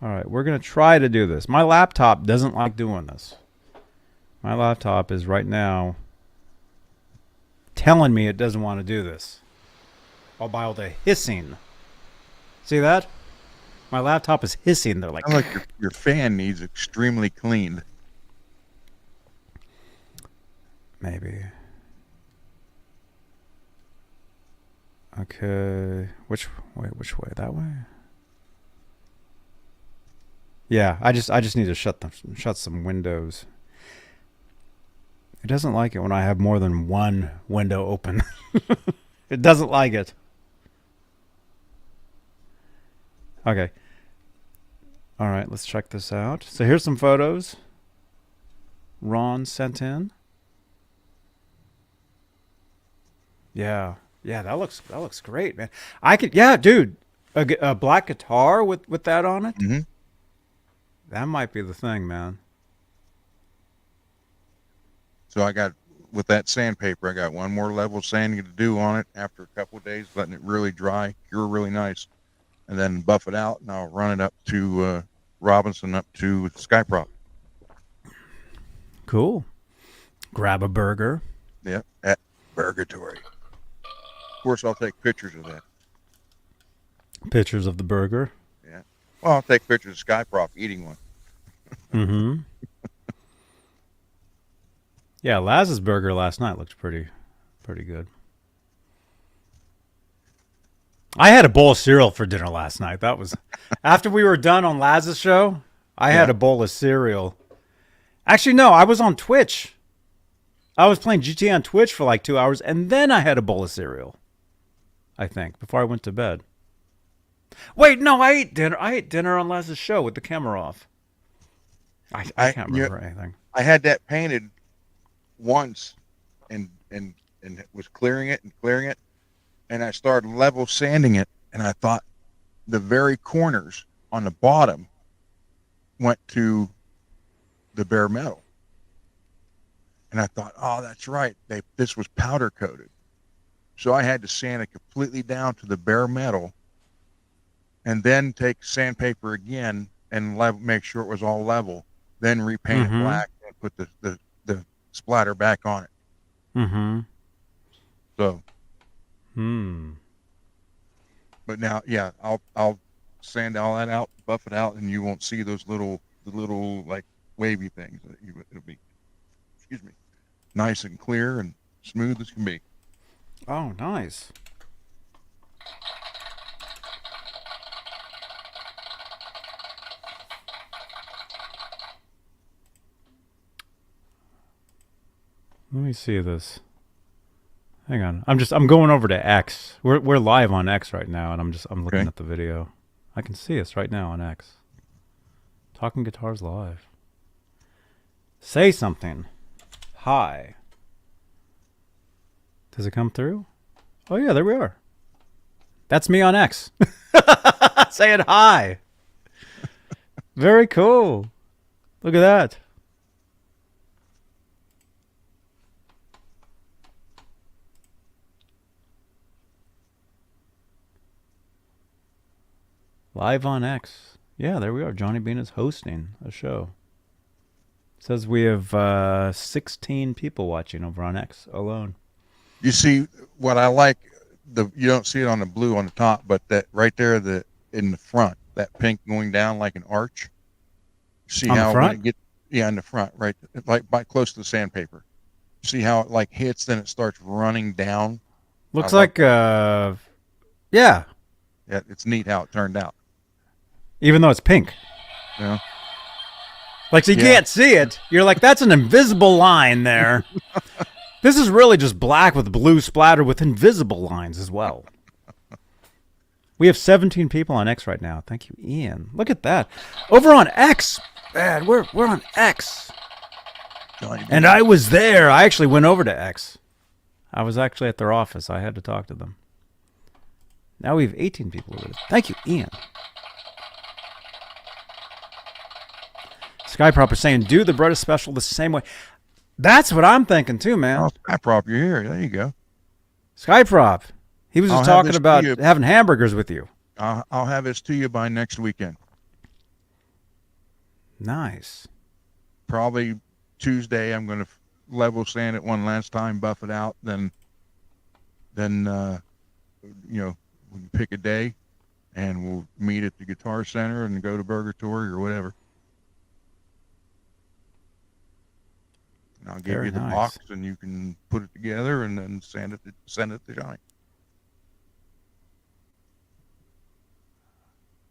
All right, we're gonna try to do this. My laptop doesn't like doing this. My laptop is right now telling me it doesn't want to do this. All by all the hissing. See that? My laptop is hissing. They're like, Sounds like your fan needs extremely cleaned. maybe. Okay, which way? That way? Yeah, I just need to shut some windows. It doesn't like it when I have more than one window open. It doesn't like it. Okay. All right, let's check this out. So here's some photos Ron sent in. Yeah, that looks great, man. Dude, a black guitar with that on it. Mm-hmm. That might be the thing, man. So I got, with that sandpaper, I got one more level of sanding to do on it after a couple of days, letting it really dry, cure really nice, and then buff it out, and I'll run it up to Robinson, up to Skyprop. Cool. Grab a burger. Yep, at Burgatory. Of course, I'll take pictures of that. Pictures of the burger. Yeah. Well, I'll take pictures of Skyprop eating one. Mm-hmm. Yeah, Laz's burger last night looked pretty good. I had a bowl of cereal for dinner last night. That was after we were done on Laz's show. I had a bowl of cereal. Actually, no, I was on Twitch. I was playing GTA on Twitch for like 2 hours, and then I had a bowl of cereal. I think before I went to bed. Wait, no, I ate dinner. I ate dinner on Laz's show with the camera off. I can't remember anything. I had that painted once, and was clearing it, and I started level sanding it, and I thought the very corners on the bottom went to the bare metal, and I thought, oh, that's right, this was powder coated, so I had to sand it completely down to the bare metal, and then take sandpaper again and make sure it was all level, then repaint it black and put the splatter back on it. Mm-hmm. So. Hmm. But now, yeah, I'll sand all that out, buff it out, and you won't see those little like wavy things. It'll be, excuse me, nice and clear and smooth as can be. Oh, nice. Let me see this. Hang on. I'm going over to X. We're live on X right now, and I'm looking at the video. I can see us right now on X. Talking Guitars Live. Say something. Hi. Does it come through? Oh yeah, there we are. That's me on X. Saying hi. Very cool. Look at that. Live on X. Yeah, there we are. Johnny Beane is hosting a show. It says we have 16 people watching over on X alone. You see what I like, you don't see it on the blue on the top, but that right there, in the front, that pink going down like an arch. See On the how front? when it get in the front, right, like by close to the sandpaper. See how it like hits, then it starts running down. Looks I love like yeah. Yeah, it's neat how it turned out. Even though it's pink. Yeah. Like, so you can't see it. You're like, that's an invisible line there. This is really just black with blue splatter with invisible lines as well. We have 17 people on X right now. Thank you, Ian. Look at that. Over on X. Man, we're on X. And I was there. I actually went over to X. I was actually at their office. I had to talk to them. Now we have 18 people over there. Thank you, Ian. Skyproper saying, do the British special the same way. That's what I'm thinking too, man. Oh, Skyprop, you're here. There you go. Skyprop. He was just I'll have talking this about to you. having hamburgers with you. I'll have this to you by next weekend. Nice. Probably Tuesday. I'm going to level sand it one last time, buff it out. Then you know, we can pick a day, and we'll meet at the Guitar Center and go to Burgatory or whatever. And I'll give Very you the nice. box, and you can put it together, and then send it to Johnny.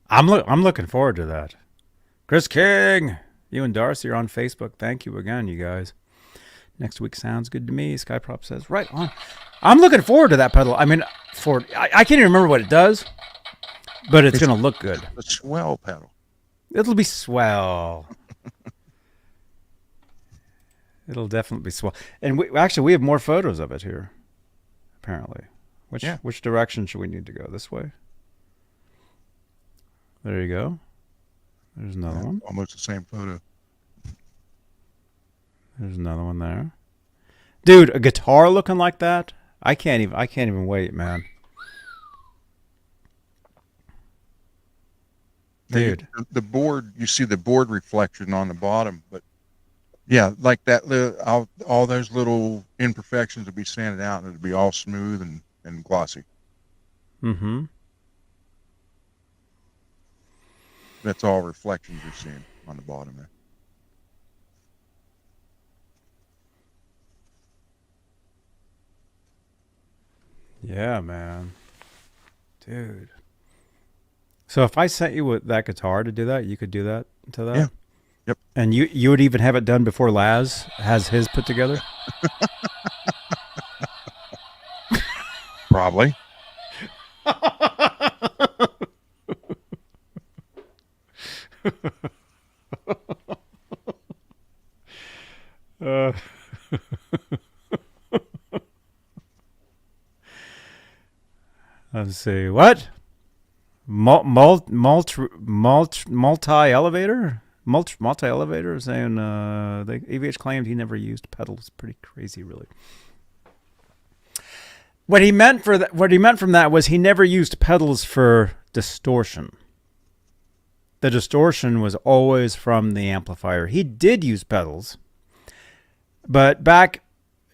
I'm looking forward to that. Chris King, you and Darcy are on Facebook. Thank you again, you guys. Next week sounds good to me. Skyprop says, right on. I'm looking forward to that pedal. I mean, I can't even remember what it does, but it's going to look good. The swell pedal. It'll be swell. It'll definitely be swell. And we have more photos of it here, apparently. Which direction should we need to go? This way? There you go. There's another one. Almost the same photo. There's another one there. Dude, a guitar looking like that? I can't even wait, man. Dude. The board, you see the board reflection on the bottom, but yeah, like that, all those little imperfections will be sanded out, and it'll be all smooth and glossy. Mm-hmm. That's all reflections you're seeing on the bottom there. Yeah, man. Dude. So if I sent you with that guitar to do that, you could do that to that? Yeah. Yep. And you would even have it done before Laz has his put together? Probably. Let's see. What? Multi-elevator? Multi-elevator saying the AVH claimed he never used pedals. Pretty crazy, really. What he meant from that was he never used pedals for distortion. The distortion was always from the amplifier. He did use pedals, but back,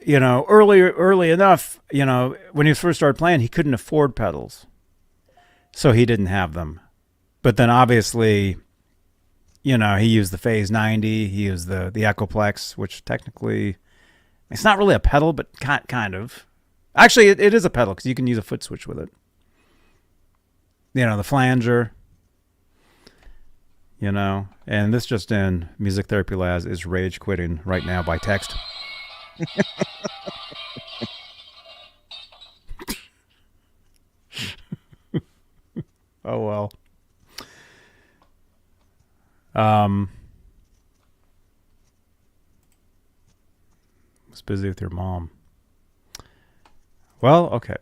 early enough, when he first started playing, he couldn't afford pedals, so he didn't have them. But then obviously, he used the Phase 90. He used the Echoplex, which technically, it's not really a pedal, but kind of. Actually, it is a pedal because you can use a foot switch with it. The flanger. And this just in, Music Therapy Laz is rage quitting right now by text. Oh, well. Was busy with your mom. Well, okay.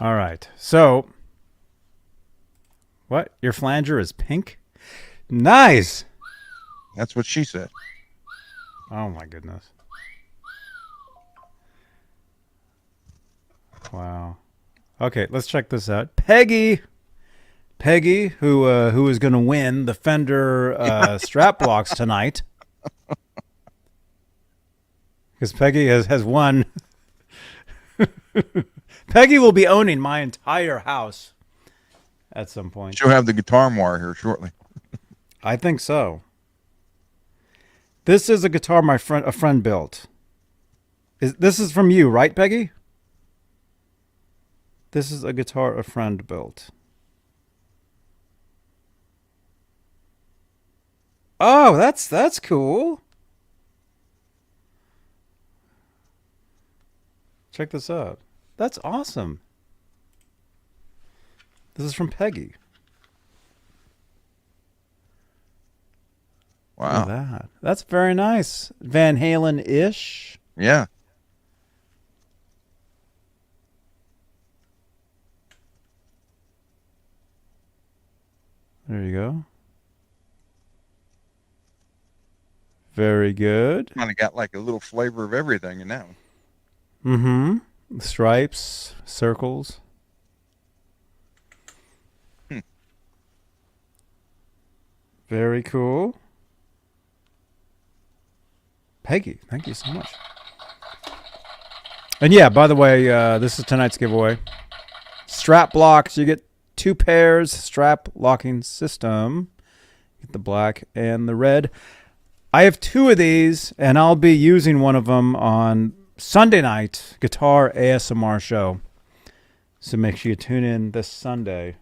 All right. So, what? Your flanger is pink? Nice. That's what she said. Oh my goodness. Wow. Okay, let's check this out. Peggy, who is going to win the Fender strap blocks tonight, because Peggy has won. Peggy will be owning my entire house at some point. She'll have the guitar more here shortly. I think so. This is a guitar a friend built. This is from you, right, Peggy? This is a guitar a friend built. Oh, that's cool. Check this out. That's awesome. This is from Peggy. Wow. Look at that. That's very nice. Van Halen-ish. Yeah. There you go. Very good. Kind of got like a little flavor of everything in that one. Mm-hmm. Stripes, circles. Very cool. Peggy, thank you so much. And yeah, by the way, this is tonight's giveaway. Strap blocks. You get 2 pairs strap locking system. Get the black and the red. I have 2 of these, and I'll be using one of them on Sunday night guitar ASMR show. So make sure you tune in this Sunday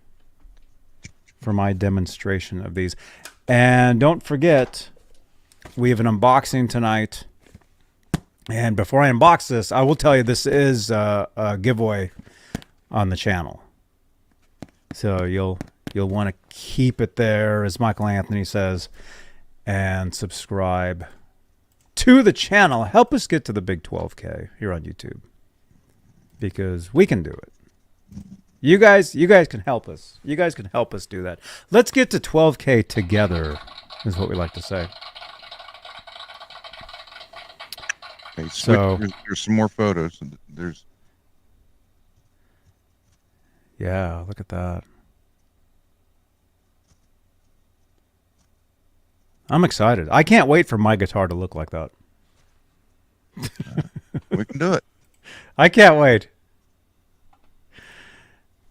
for my demonstration of these. And don't forget, we have an unboxing tonight. And before I unbox this, I will tell you this is a giveaway on the channel. So you'll want to keep it there, as Michael Anthony says, and subscribe to the channel. Help us get to the big 12K here on YouTube, because we can do it. You guys can help us. You guys can help us do that. Let's get to 12K together, is what we like to say. Okay, So there's some more photos. There's yeah, look at that. I'm excited. I can't wait for my guitar to look like that. we can do it. I can't wait.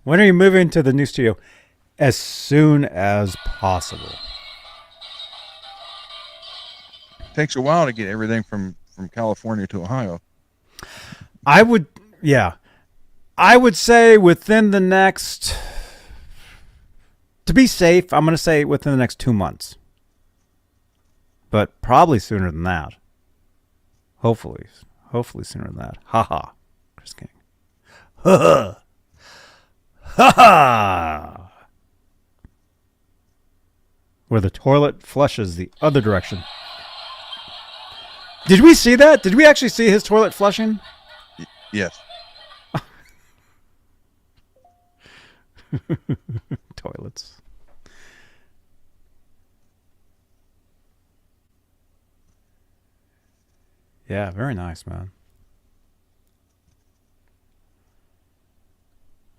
When are you moving to the new studio? As soon as possible. Takes a while to get everything from California to Ohio. I would say within the next, to be safe, I'm going to say within the next 2 months. But probably sooner than that. Hopefully sooner than that. Ha ha. Chris King. Ha ha. Ha ha. Where the toilet flushes the other direction. Did we see that? Did we actually see his toilet flushing? Yes. Toilets. Yeah, very nice, man.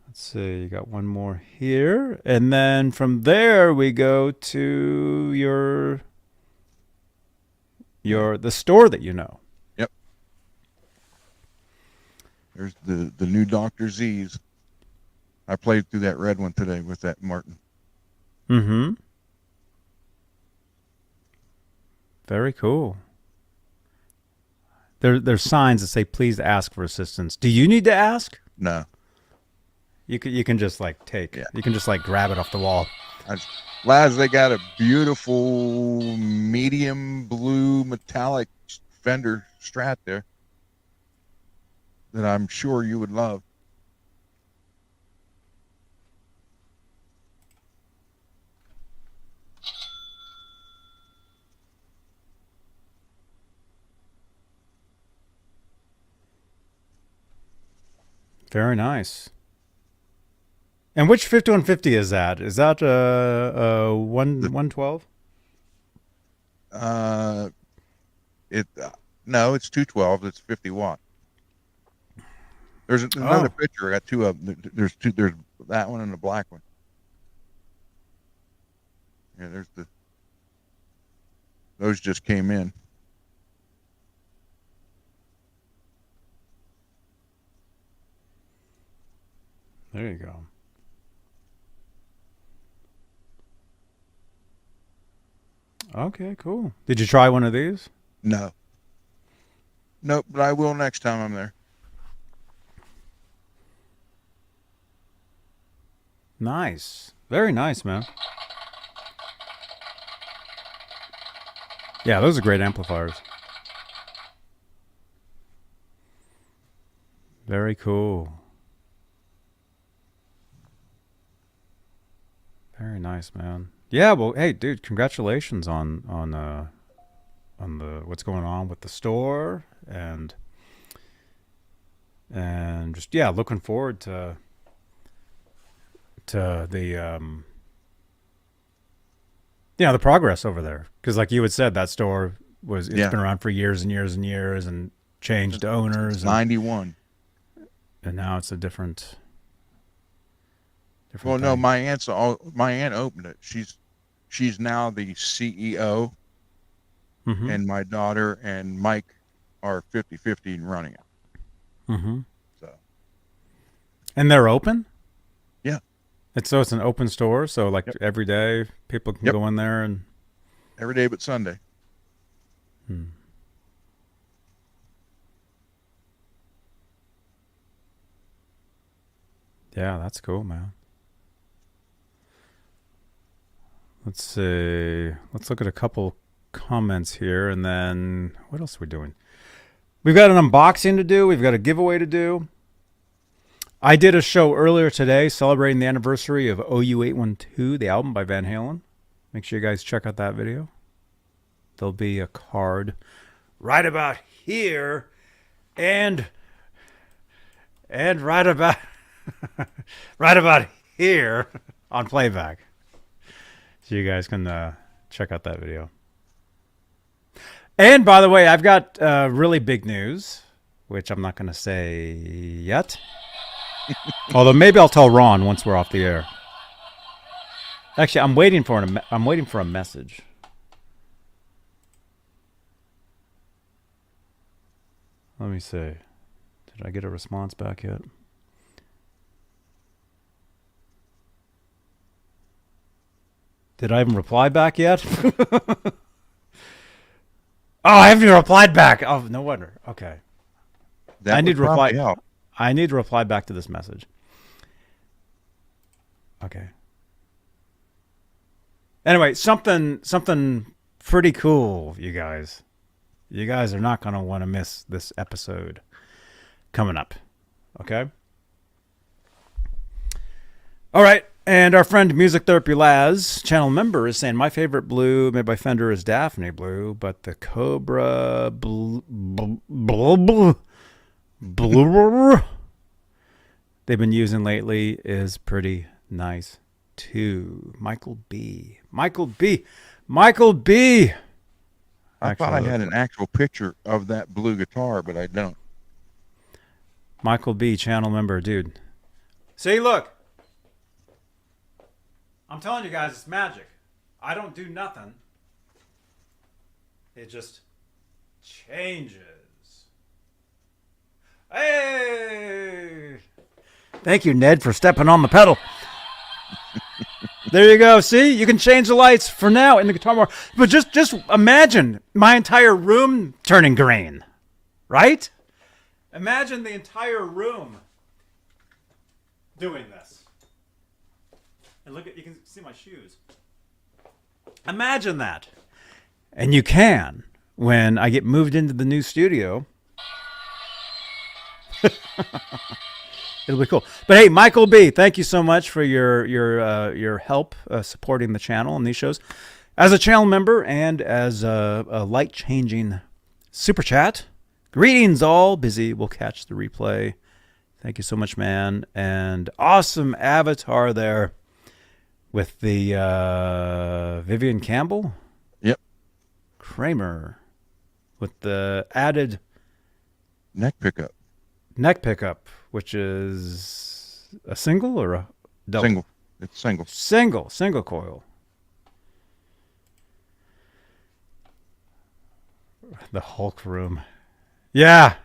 Let's see, you got one more here. And then from there we go to the store that you know. Yep. There's the new Dr. Z's. I played through that red one today with that Martin. Mm-hmm. Very cool. There's signs that say, please ask for assistance. Do you need to ask? No. You can just like take. Yeah. You can just like grab it off the wall. Laz, they got a beautiful medium blue metallic Fender Strat there that I'm sure you would love. Very nice. And which 5150 is that? Is that 112? No, it's 212. It's 50 watt. There's another picture. I got 2 of them. There's that one and the black one. Yeah, those just came in. There you go. Okay, cool. Did you try one of these? No. Nope, but I will next time I'm there. Nice. Very nice, man. Yeah, those are great amplifiers. Very cool. Very nice, man. Yeah, well, hey, dude, congratulations on the what's going on with the store and just looking forward to the the progress over there, because like you had said, that store it's been around for years and years and years and changed owners. 91. And now it's a different Well, thing. no, my aunt opened it. She's now the CEO, and my daughter and Mike are 50-50 in running it. Mm-hmm. So. And they're open? Yeah. It's an open store, so like every day people can go in there and every day but Sunday. Yeah, that's cool, man. Let's see. Let's look at a couple comments here, and then what else are we doing? We've got an unboxing to do. We've got a giveaway to do. I did a show earlier today celebrating the anniversary of OU812, the album by Van Halen. Make sure you guys check out that video. There'll be a card right about here and right about right about here on playback. So you guys can check out that video. And by the way, I've got really big news, which I'm not going to say yet. Although maybe I'll tell Ron once we're off the air. Actually, I'm waiting for a message. Let me see. Did I get a response back yet? Did I even reply back yet? Oh, I haven't even replied back. Oh, no wonder. Okay. I need to reply. I need to reply back to this message. Okay. Anyway, something pretty cool, you guys. You guys are not going to want to miss this episode coming up. Okay? All right. And our friend Music Therapy Laz, channel member, is saying, my favorite blue made by Fender is Daphne blue, but the Cobra blue they've been using lately is pretty nice too. Michael B. I thought I had an actual picture of that blue guitar, but I don't. Michael B, channel member, dude. See, look. I'm telling you guys, it's magic. I don't do nothing. It just changes. Hey! Thank you, Ned, for stepping on the pedal. There you go. See, you can change the lights for now in the guitar more. But just imagine my entire room turning green, right? Imagine the entire room doing this. And look at, you can see my shoes. Imagine that. And you can when I get moved into the new studio. It'll be cool. But hey, Michael B, thank you so much for your help supporting the channel and these shows. As a channel member and as a light-changing super chat, greetings all. Busy, we'll catch the replay. Thank you so much, man. And awesome avatar there with the Vivian Campbell. Yep. Kramer with the added neck pickup. Which is a single or a double? Single. It's single. Single coil. The Hulk room. Yeah.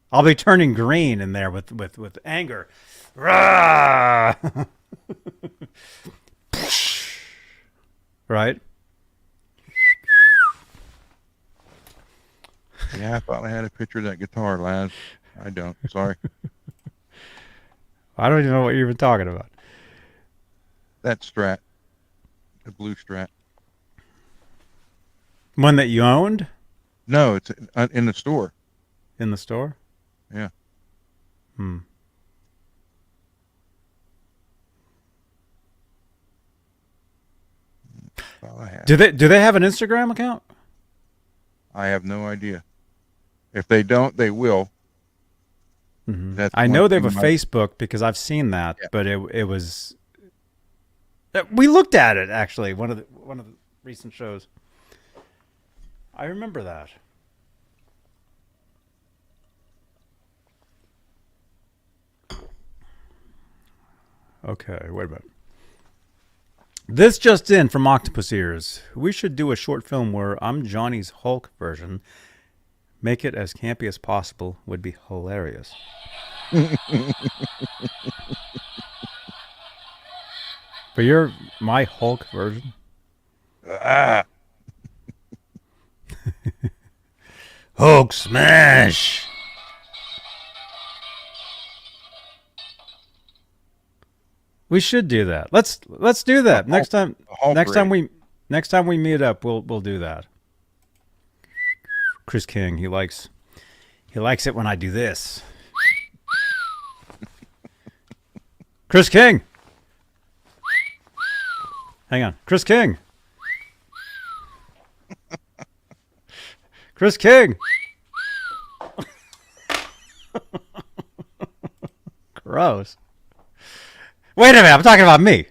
I'll be turning green in there with anger. Right? Yeah, I thought I had a picture of that guitar, Laz. I don't. Sorry. I don't even know what you're even talking about. That Strat. The blue Strat. One that you owned No, it's in the store. in the store? Yeah. Hmm. That's all I have. Do they have an Instagram account? I have no idea. If they don't, they will. Mm-hmm. That's I one know they have a thing Facebook because I've seen that, Yeah. but it was we looked at it actually one of the recent shows. I remember that. Okay, wait a minute. This just in from Octopus Ears. We should do a short film where I'm Johnny's Hulk version. Make it as campy as possible. Would be hilarious. But you're my Hulk version? Ah, Hulk smash! We should do that. Let's do that next time. Hulk Next time we meet up, we'll do that. Chris King, he likes it when I do this. Chris King. Hang on. Chris King. Chris King. Gross. Wait a minute. I'm talking about me.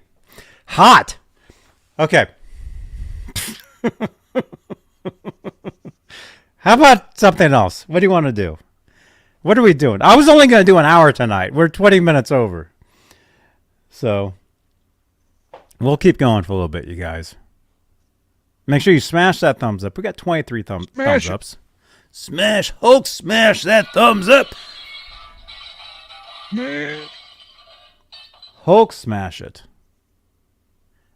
Hot. Okay. How about something else? What do you want to do? What are we doing? I was only going to do an hour tonight. We're 20 minutes over. So we'll keep going for a little bit, you guys. Make sure you smash that thumbs up. We got 23 thumbs ups. Smash, Hulk, smash that thumbs up. man. Hulk, smash it.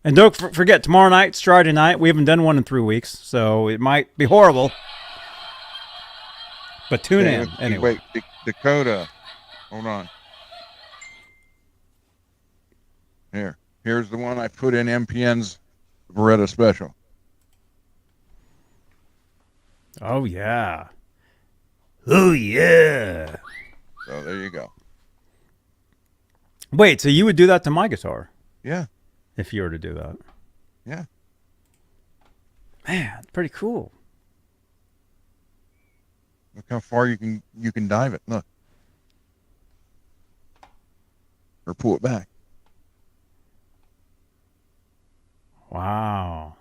And don't forget, tomorrow night, Friday night. We haven't done one in 3 weeks, so it might be horrible. But tune in anyway. Wait, Dakota. Hold on. Here's the one I put in MPN's Beretta Special. Oh, yeah. Oh, yeah. So there you go. Wait, so you would do that to my guitar Yeah. if you were to do that? Yeah. Man, it's pretty cool. Look how far you can dive it. Look. Or pull it back. Wow.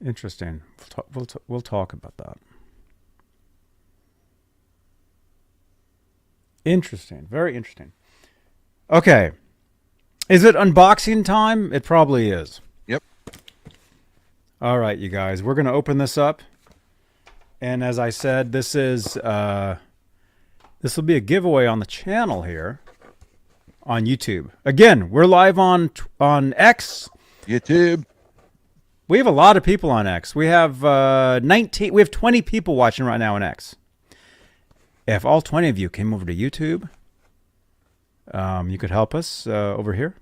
Interesting. We'll talk about that. Interesting. Very interesting. Okay. Is it unboxing time? It probably is. Yep. All right, you guys. We're going to open this up. And as I said, this will be a giveaway on the channel here on YouTube. Again, we're live on X. YouTube. We have a lot of people on X. We have 20 people watching right now on X. If all 20 of you came over to YouTube, you could help us over here.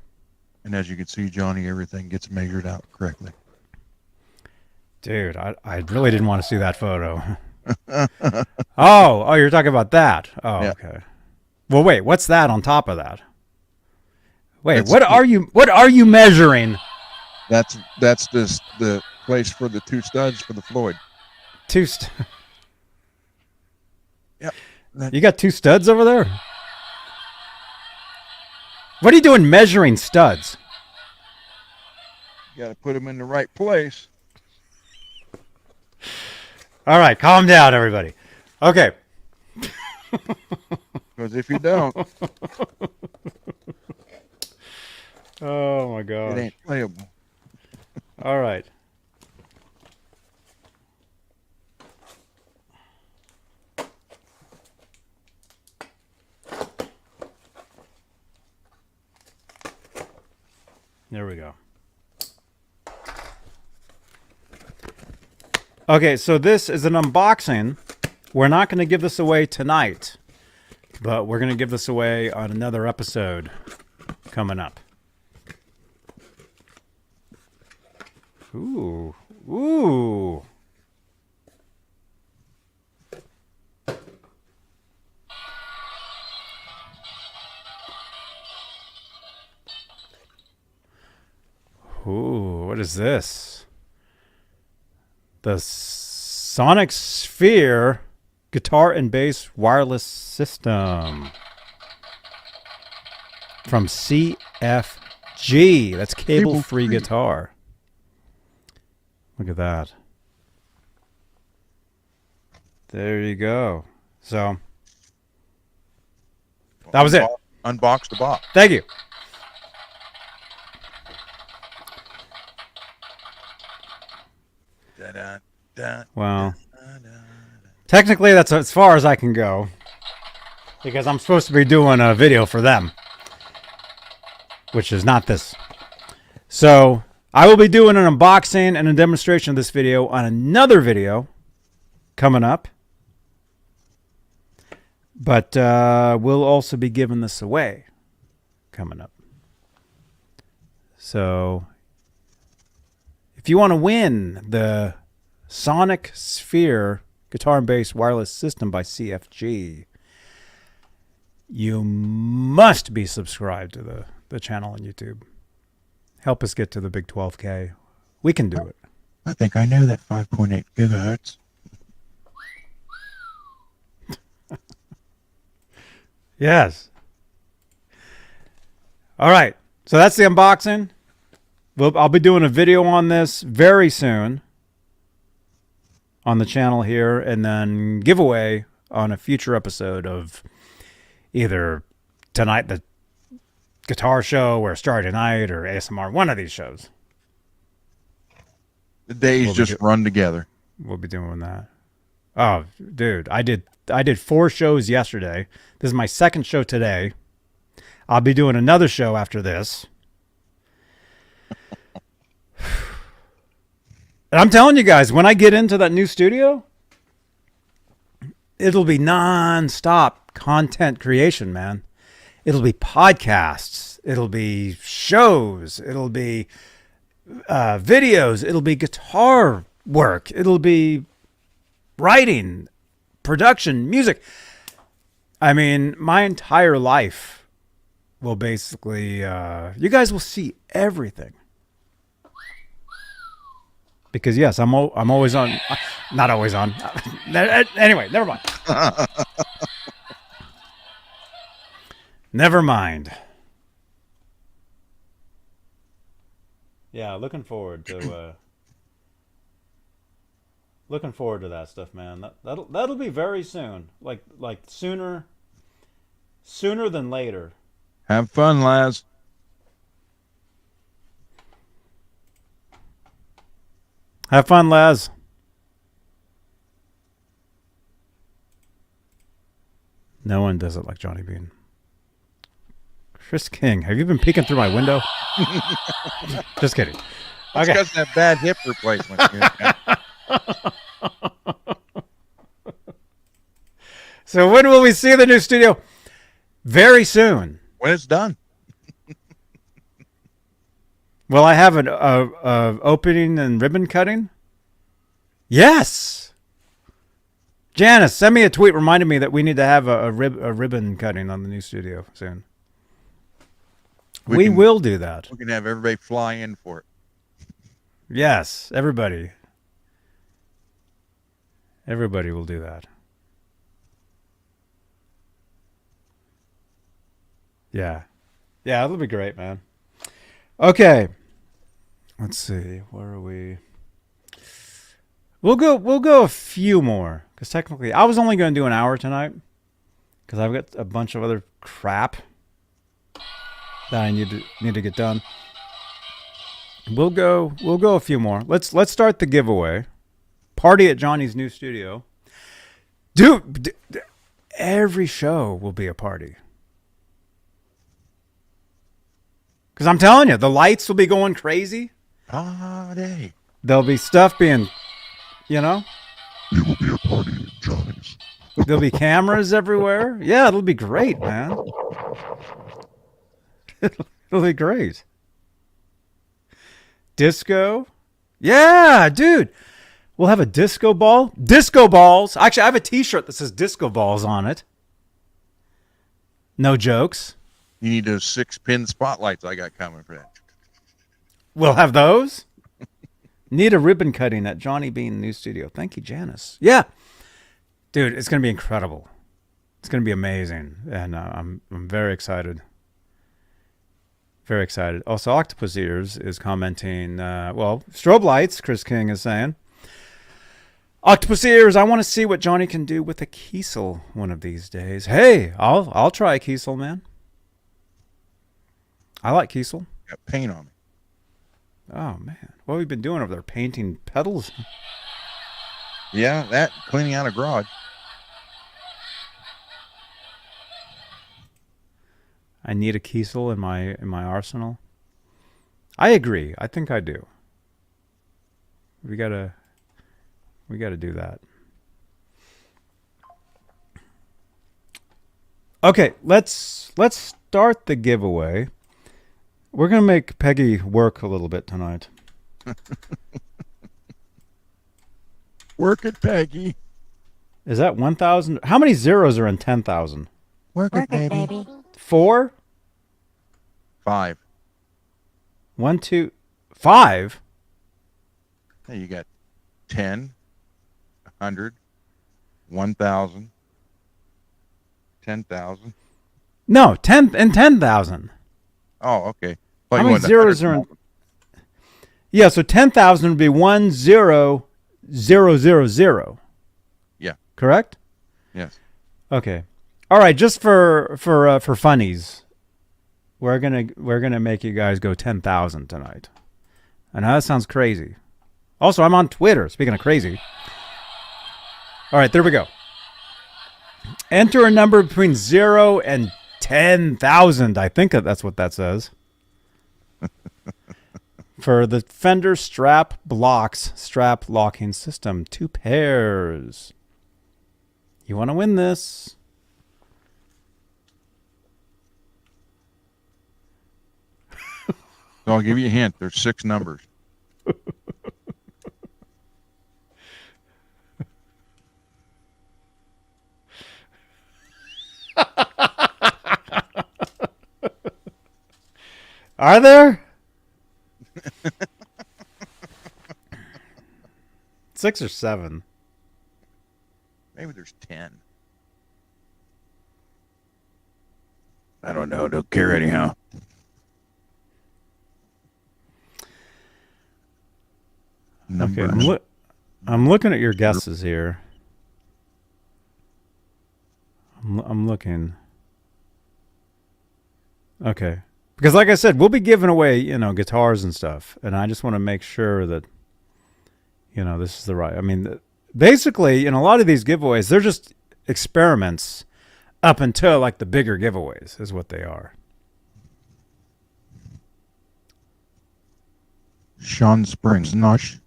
And as you can see, Johnny, everything gets measured out correctly. Dude, I really didn't want to see that photo. Oh, you're talking about that. Oh, Yeah. okay. Well, wait, what's that on top of that? Wait, That's- what are you measuring? That's the place for the two studs for the Floyd. Yep. You got two studs over there? What are you doing measuring studs? You got to put them in the right place. All right, calm down, everybody. Okay. Because if you don't, Oh, my it God. ain't playable. All right. There we go. Okay, so this is an unboxing. We're not going to give this away tonight, but we're going to give this away on another episode coming up. Ooh. Ooh. Ooh, what is this? The Sonic Sphere guitar and bass wireless system from CFG. That's cable-free guitar. Look at that. There you go. So that was it. Unbox the box. Thank you. Well, technically that's as far as I can go because I'm supposed to be doing a video for them, which is not this. So I will be doing an unboxing and a demonstration of this video on another video coming up. But we'll also be giving this away coming up. So if you want to win the Sonic Sphere guitar and bass wireless system by CFG, you must be subscribed to the channel on YouTube. Help us get to the big 12K. We can do it. I think I know that 5.8 gigahertz. Yes. All right. So that's the unboxing. I'll be doing a video on this very soon on the channel here, and then giveaway on a future episode of either tonight, the guitar show, or Starry Night, or ASMR, one of these shows. The days just run together. We'll be doing that. Oh, dude, I did 4 shows yesterday. This is my second show today. I'll be doing another show after this. And I'm telling you guys, when I get into that new studio, it'll be non-stop content creation, man. It'll be podcasts. It'll be shows. It'll be videos. It'll be guitar work. It'll be writing, production, music. I mean, my entire life will basically, you guys will see everything. Because yes, I'm always on, not always on. Anyway, never mind. Never mind. Yeah, looking forward to that stuff, man. That'll be very soon. Like sooner than later. Have fun, Laz. Have fun, Laz. No one does it like Johnny Beane. Chris King, have you been peeking through my window? Just kidding. That's because that bad hip replacement. So when will we see the new studio? Very soon. When it's done. Will I have an opening and ribbon cutting? Yes. Janice, send me a tweet reminding me that we need to have a ribbon cutting on the new studio soon. We will do that. We can have everybody fly in for it. Yes, everybody. Everybody will do that. Yeah. Yeah, it'll be great, man. Okay. Let's see. Where are we? We'll go a few more. Because technically, I was only going to do an hour tonight. Because I've got a bunch of other crap that I need to get done. We'll go a few more. Let's start the giveaway. Party at Johnny's new studio. Dude, every show will be a party. Because I'm telling you, the lights will be going crazy. Party. There'll be stuff being You know? It will be a party at Johnny's. There'll be cameras everywhere. Yeah, it'll be great, man. It'll be great. Disco. Yeah, dude. We'll have a disco ball. Disco balls. Actually, I have a t-shirt that says disco balls on it. No jokes. You need those 6-pin spotlights I got coming for that. We'll have those. Need a ribbon cutting at Johnny Beane new studio. Thank you, Janice. Yeah. Dude, it's going to be incredible. It's going to be amazing. And I'm very excited. Very excited. Also, Octopus Ears is commenting, strobe lights, Chris King is saying. Octopus Ears, I want to see what Johnny can do with a Kiesel one of these days. Hey, I'll try a Kiesel, man. I like Kiesel. Got paint on me. Oh, man. What have we been doing over there? Painting pedals? Yeah, that, cleaning out a garage. I need a Kiesel in my arsenal. I agree. I think I do. We gotta do that. Okay, let's start the giveaway. We're gonna make Peggy work a little bit tonight. Work it, Peggy. Is that 1,000? How many zeros are in 10,000? Work it, baby. 4? 5. 1, 2, 5? Hey, you got 10, 100, 1,000, 10,000. No, 10 and 10,000. Oh, okay. How many zeros are in? Yeah, so 10,000 would be 1,0,0,0,0. Yeah. Correct? Yes. Okay. All right, just for funnies, we're gonna make you guys go 10,000 tonight. I know that sounds crazy. Also, I'm on Twitter. Speaking of crazy. All right, there we go. Enter a number between 0 and 10,000. I think that's what that says. For the Fender strap locking system, 2 pairs. You want to win this? So I'll give you a hint. There's 6 numbers. Are there? 6 or 7. Maybe there's 10. I don't know. Don't care anyhow. Okay, I'm looking at your guesses here. I'm looking. Okay. Because like I said, we'll be giving away, guitars and stuff. And I just want to make sure that, this is the right. I mean, basically, in a lot of these giveaways, they're just experiments up until like the bigger giveaways is what they are. Sean Springs. Nosh.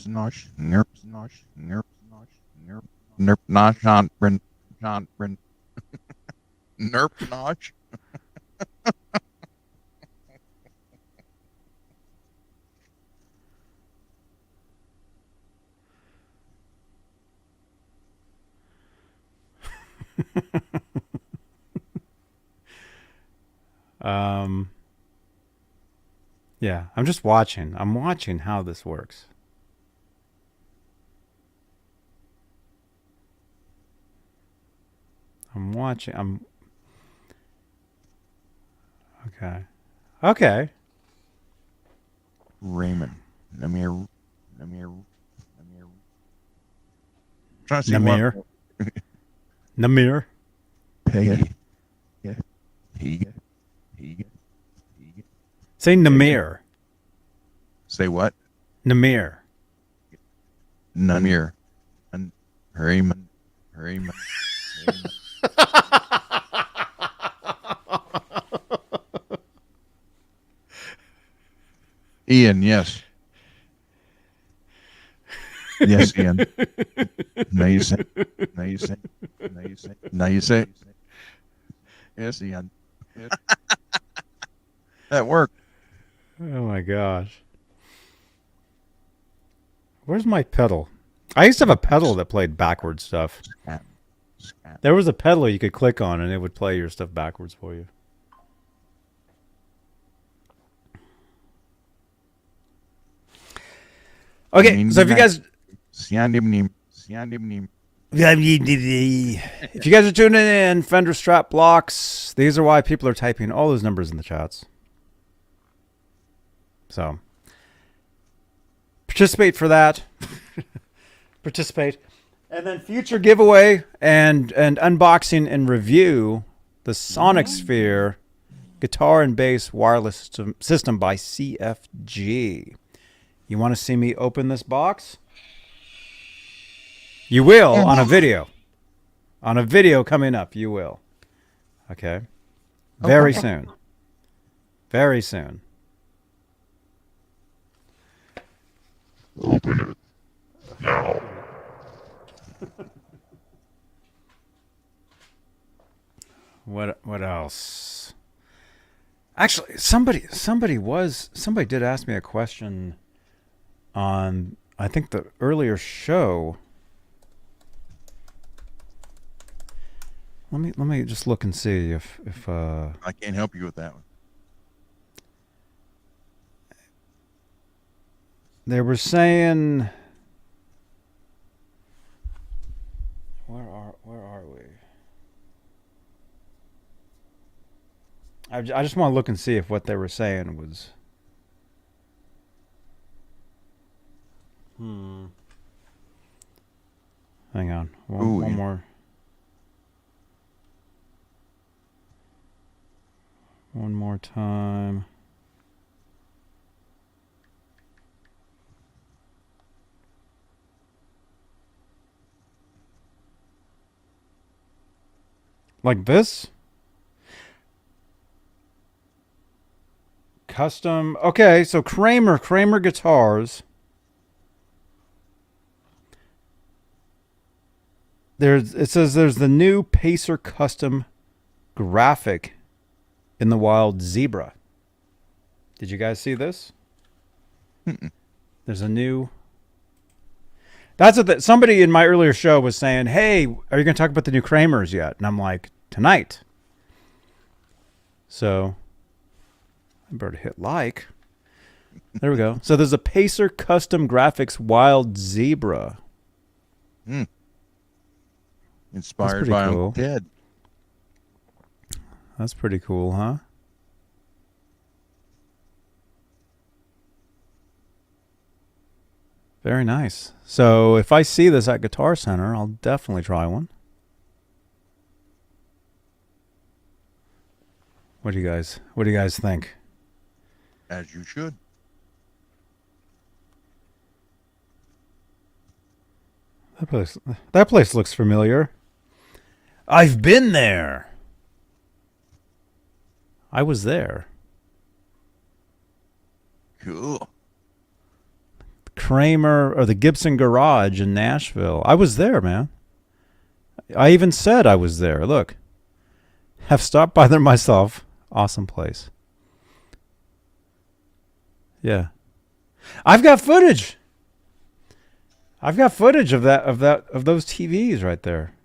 Nosh. Nerp. Nosh. Nerp. Nosh. Nerp. Nerp. Nosh. Sean Bryn. Sean Bryn. Nerp. Nosh. Yeah, I'm just watching. I'm watching how this works. I'm watching. Okay. Okay. Raymond. Namir. Trying to see Namir. Namir. Peggy. Yeah. He. Say Namir. Say what? Namir. Namir. Raymond. Ian, yes. Yes, Ian. Now you say. Now you say. Now you say. Now you say. Yes, Ian. Yes. That worked. Oh my gosh. Where's my pedal? I used to have a pedal that played backwards stuff. There was a pedal you could click on and it would play your stuff backwards for you. Okay, so if you guys... If you guys are tuning in, Fender strap blocks, these are why people are typing all those numbers in the chats. So, participate for that. Participate. And then future giveaway and unboxing and review the Sonic Sphere guitar and bass wireless system by CFG. You want to see me open this box? You will on a video. On a video coming up, you will. Okay? Very soon. Very soon. Open it now. What else? Actually, somebody did ask me a question on, I think, the earlier show. Let me just look and see if I can't help you with that one. They were saying, where are we? I just want to look and see if what they were saying was. Hang on, one more. One more time. Like this? Custom. Okay, so Kramer guitars. It says there's the new Pacer custom graphic in the Wild Zebra. Did you guys see this? There's a new... That's what somebody in my earlier show was saying, hey, are you going to talk about the new Kramers yet? And I'm like, tonight. So, I better hit like. There we go. So there's a Pacer Custom Graphics Wild Zebra. Inspired by cool. Uncle Ted. That's pretty cool, huh? Very nice. So if I see this at Guitar Center, I'll definitely try one. What do you guys think? As you should. That place looks familiar. I've been there. I was there. Cool. Kramer or the Gibson Garage in Nashville. I was there, man. I even said I was there. Look. Have stopped by there myself. Awesome place. Yeah. I've got footage. I've got footage of those TVs right there.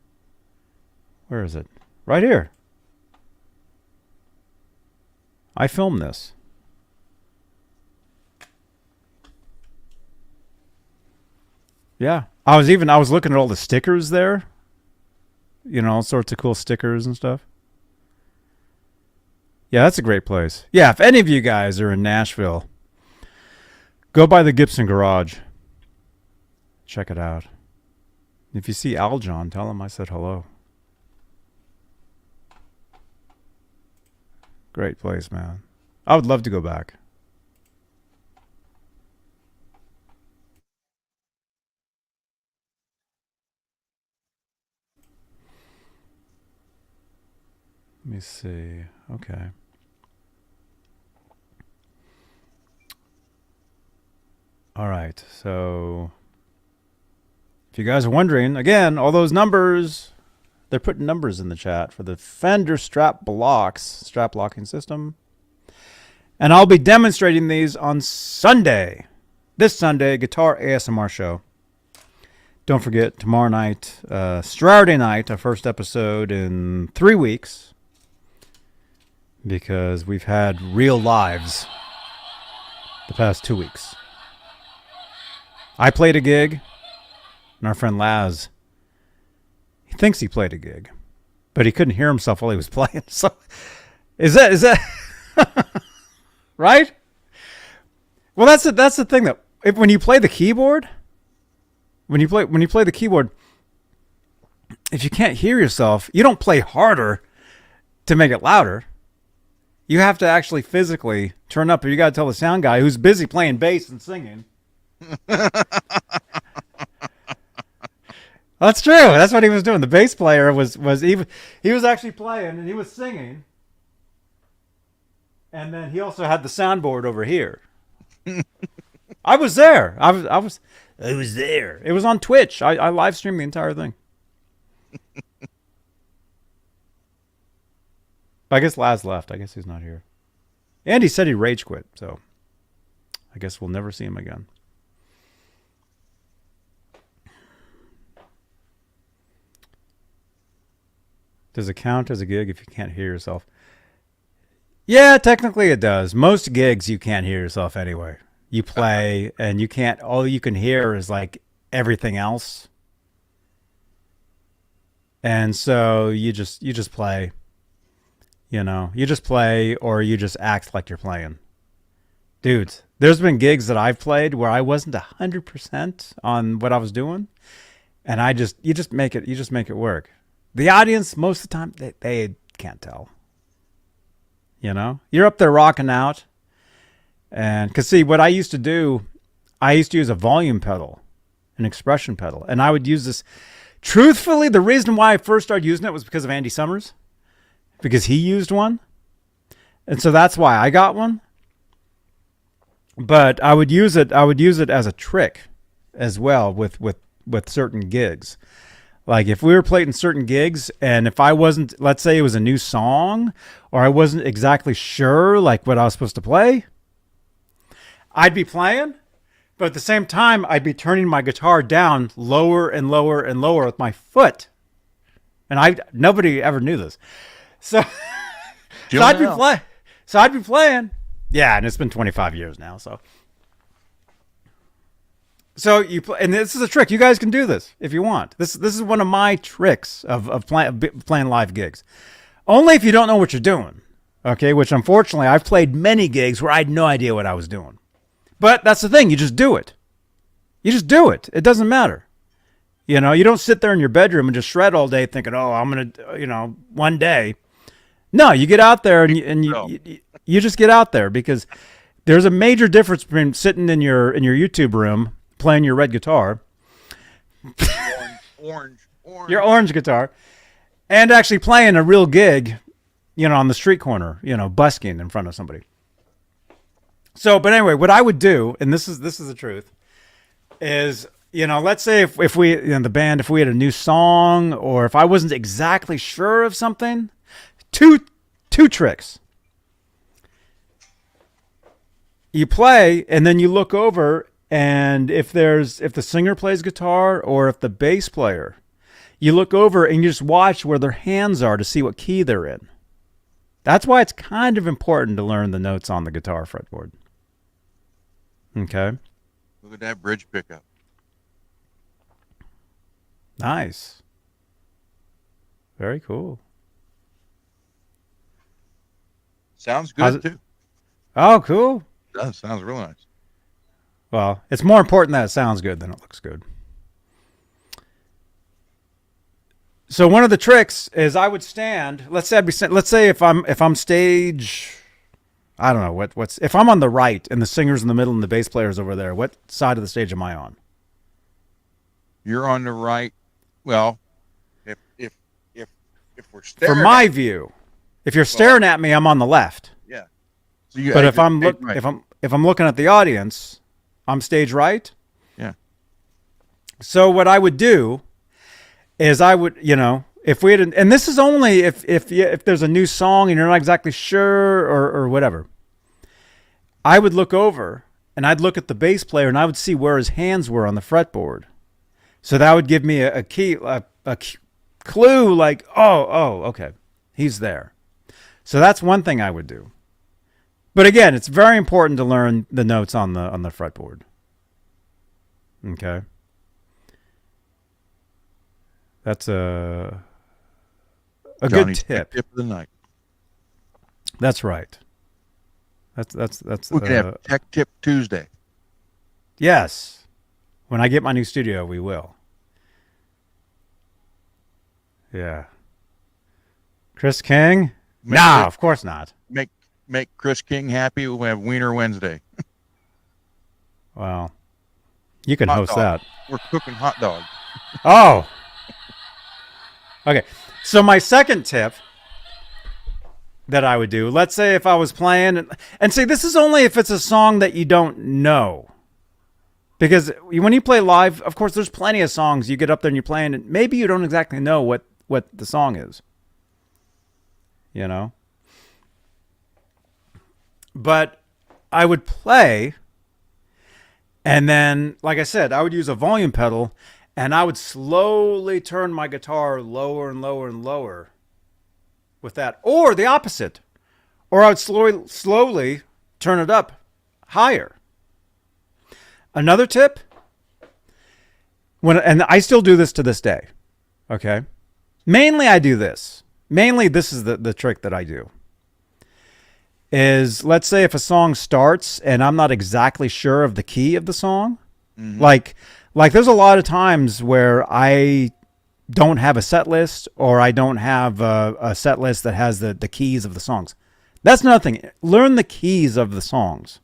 Where is it? Right here. I filmed this. Yeah. I was looking at all the stickers there. You know, all sorts of cool stickers and stuff. Yeah, that's a great place. Yeah, if any of you guys are in Nashville, go by the Gibson Garage. Check it out. If you see Aljon, tell him I said hello. Great place, man. I would love to go back. Let me see. Okay. All right. So If you guys are wondering, again, all those numbers, they're putting numbers in the chat for the Fender strap locking system. And I'll be demonstrating these on Sunday. This Sunday, Guitar ASMR show. Don't forget, tomorrow night, Saturday night, our first episode in 3 weeks. Because we've had real lives the past 2 weeks. I played a gig, and our friend Laz, he thinks he played a gig, but he couldn't hear himself while he was playing. So, is that right? Well, that's the thing that when you play the keyboard, when you play the keyboard, if you can't hear yourself, you don't play harder to make it louder. You have to actually physically turn up, or you got to tell the sound guy who's busy playing bass and singing. That's true. That's what he was doing. The bass player was he was actually playing and he was singing, and then he also had the soundboard over here. I was there. I was there. It was on Twitch. I live streamed the entire thing. I guess Laz left. I guess he's not here. And he said he rage quit, so I guess we'll never see him again. Does it count as a gig if you can't hear yourself? Yeah, technically it does. Most gigs you can't hear yourself anyway. You play and you can't, all you can hear is like everything else. And so you just play. You know, you just play or you just act like you're playing. Dudes, there's been gigs that I've played where I wasn't 100% on what I was doing, and you just make it work. The audience, most of the time, they can't tell. You know, you're up there rocking out, and because see, what I used to do, I used to use a volume pedal, an expression pedal, and I would use this. Truthfully, the reason why I first started using it was because of Andy Summers. Because he used one. And so that's why I got one. But I would use it as a trick as well with certain gigs. Like if we were playing certain gigs and if I wasn't, let's say it was a new song or I wasn't exactly sure like what I was supposed to play, I'd be playing, but at the same time I'd be turning my guitar down lower and lower and lower with my foot. And nobody ever knew this. So I'd be playing. Yeah, and it's been 25 years now. So you play, and this is a trick. You guys can do this if you want. This is one of my tricks of playing live gigs. Only if you don't know what you're doing. Okay, which unfortunately I've played many gigs where I had no idea what I was doing. But that's the thing. You just do it. You just do it. It doesn't matter. You know, you don't sit there in your bedroom and just shred all day thinking, oh, I'm going to, one day. No, you get out there and you just get out there because there's a major difference between sitting in your YouTube room playing your red guitar, your orange guitar, and actually playing a real gig, on the street corner, busking in front of somebody. So, but anyway, what I would do, and this is the truth, is let's say if we the band, if we had a new song or if I wasn't exactly sure of something. Two tricks. You play and then you look over, and if the singer plays guitar or if the bass player, you look over and you just watch where their hands are to see what key they're in. That's why it's kind of important to learn the notes on the guitar fretboard. Okay. Look at that bridge pickup. Nice. Very cool. Sounds good too. Oh, cool. It does. Sounds real nice. Well, it's more important that it sounds good than it looks good. So one of the tricks is I would stand. Let's say if I'm stage, I don't know what's if I'm on the right and the singer's in the middle and the bass player's over there. What side of the stage am I on? You're on the right. Well, if we're staring from my view. If you're staring at me, I'm on the left. Yeah. So but if I'm looking at the audience, I'm stage right. Yeah. So what I would do is I would, if we had, and this is only if there's a new song and you're not exactly sure or whatever, I would look over and I'd look at the bass player and I would see where his hands were on the fretboard. So that would give me a clue, like, oh, okay, he's there. So that's one thing I would do. But again, it's very important to learn the notes on the fretboard. Okay. That's a Johnny's good tip. Tip of the night. That's right. That's We could have Tech Tip Tuesday. Yes. When I get my new studio, we will. Yeah. Chris King? No, of course not. Make Chris King happy. We'll have Wiener Wednesday. Well, you can host that. We're cooking hot dog. Oh. Okay. So my second tip that I would do, let's say if I was playing, and say this is only if it's a song that you don't know. Because when you play live, of course, there's plenty of songs you get up there and you're playing, and maybe you don't exactly know what the song is. But I would play, and then, like I said, I would use a volume pedal, and I would slowly turn my guitar lower and lower and lower with that. Or the opposite. Or I would slowly turn it up higher. Another tip, and I still do this to this day, okay? Mainly I do this. Mainly this is the trick that I do. Is, let's say if a song starts and I'm not exactly sure of the key of the song, like there's a lot of times where I don't have a set list, or I don't have a set list that has the keys of the songs. That's another thing. Learn the keys of the songs.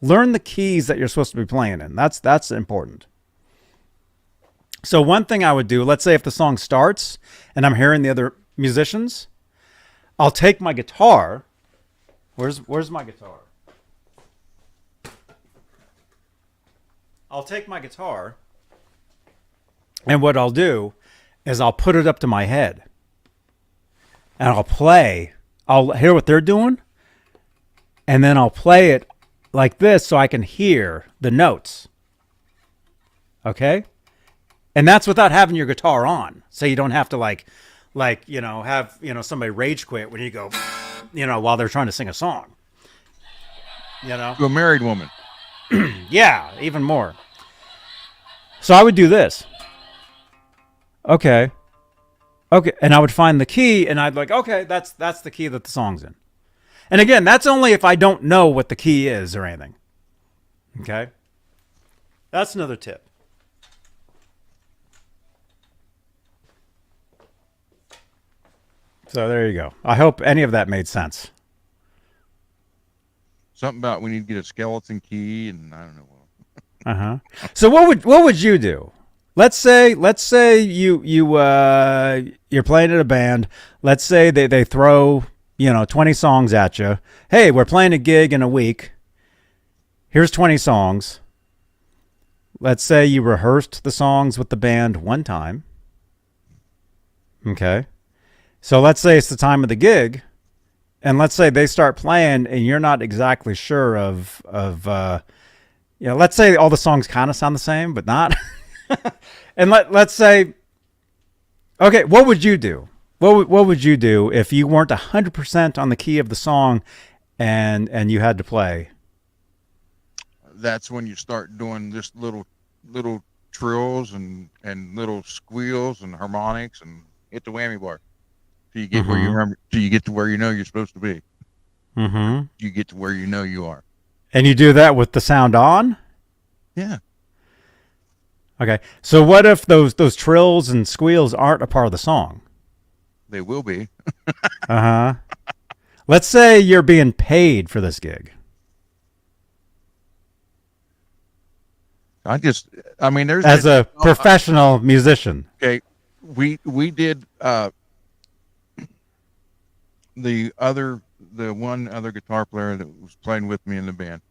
Learn the keys that you're supposed to be playing in. That's important. So one thing I would do, let's say if the song starts and I'm hearing the other musicians, I'll take my guitar. Where's my guitar? I'll take my guitar, and what I'll do is I'll put it up to my head, and I'll play. I'll hear what they're doing, and then I'll play it like this so I can hear the notes. Okay? And that's without having your guitar on, so you don't have to have somebody rage quit when you go, while they're trying to sing a song. To a married woman. Yeah, even more. So I would do this. Okay, and I would find the key, and I'd okay, that's the key that the song's in. And again, that's only if I don't know what the key is or anything. Okay? That's another tip. So there you go. I hope any of that made sense. Something about we need to get a skeleton key, and I don't know. So what would you do? Let's say you're playing in a band. Let's say they throw 20 songs at you. Hey, we're playing a gig in a week. Here's 20 songs. Let's say you rehearsed the songs with the band one time. Okay. So let's say it's the time of the gig, and let's say they start playing, and you're not exactly sure of let's say all the songs kind of sound the same, but not. And let's say, okay, what would you do? What would you do if you weren't 100% on the key of the song, and you had to play? That's when you start doing just little trills and little squeals and harmonics, and hit the whammy bar. Till you get where you remember. Till you get to where you know you're supposed to be. You get to where you know you are. And you do that with the sound on? Yeah. Okay. So what if those trills and squeals aren't a part of the song? They will be. Let's say you're being paid for this gig. There's as a professional musician. Okay. We did the one other guitar player that was playing with me in the band,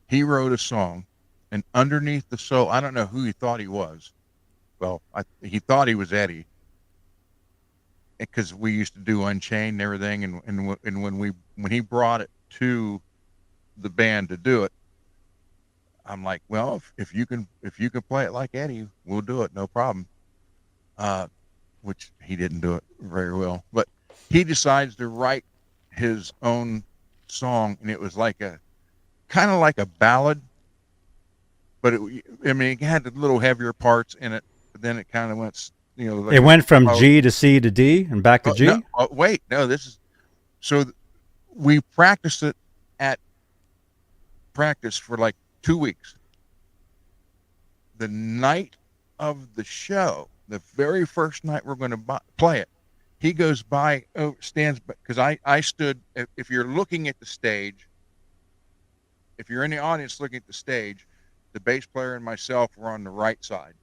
he wrote a song, and underneath the solo, I don't know who he thought he was, Well, he thought he was Eddie because we used to do Unchained and everything, and when he brought it to the band to do it, I'm like, well, if you can play it like Eddie, we'll do it, no problem. Which he didn't do it very well, but he decides to write his own song, and it was like kind of like a ballad, but it had the little heavier parts in it, but then it kind of went, like it went from G to C to D and back to G. No, wait, no, this is we practiced it at practice for like 2 weeks. The night of the show, the very first night we're going to play it, he goes by, stands, because I stood, if you're looking at the stage, if you're in the audience looking at the stage, the bass player and myself were on the right side.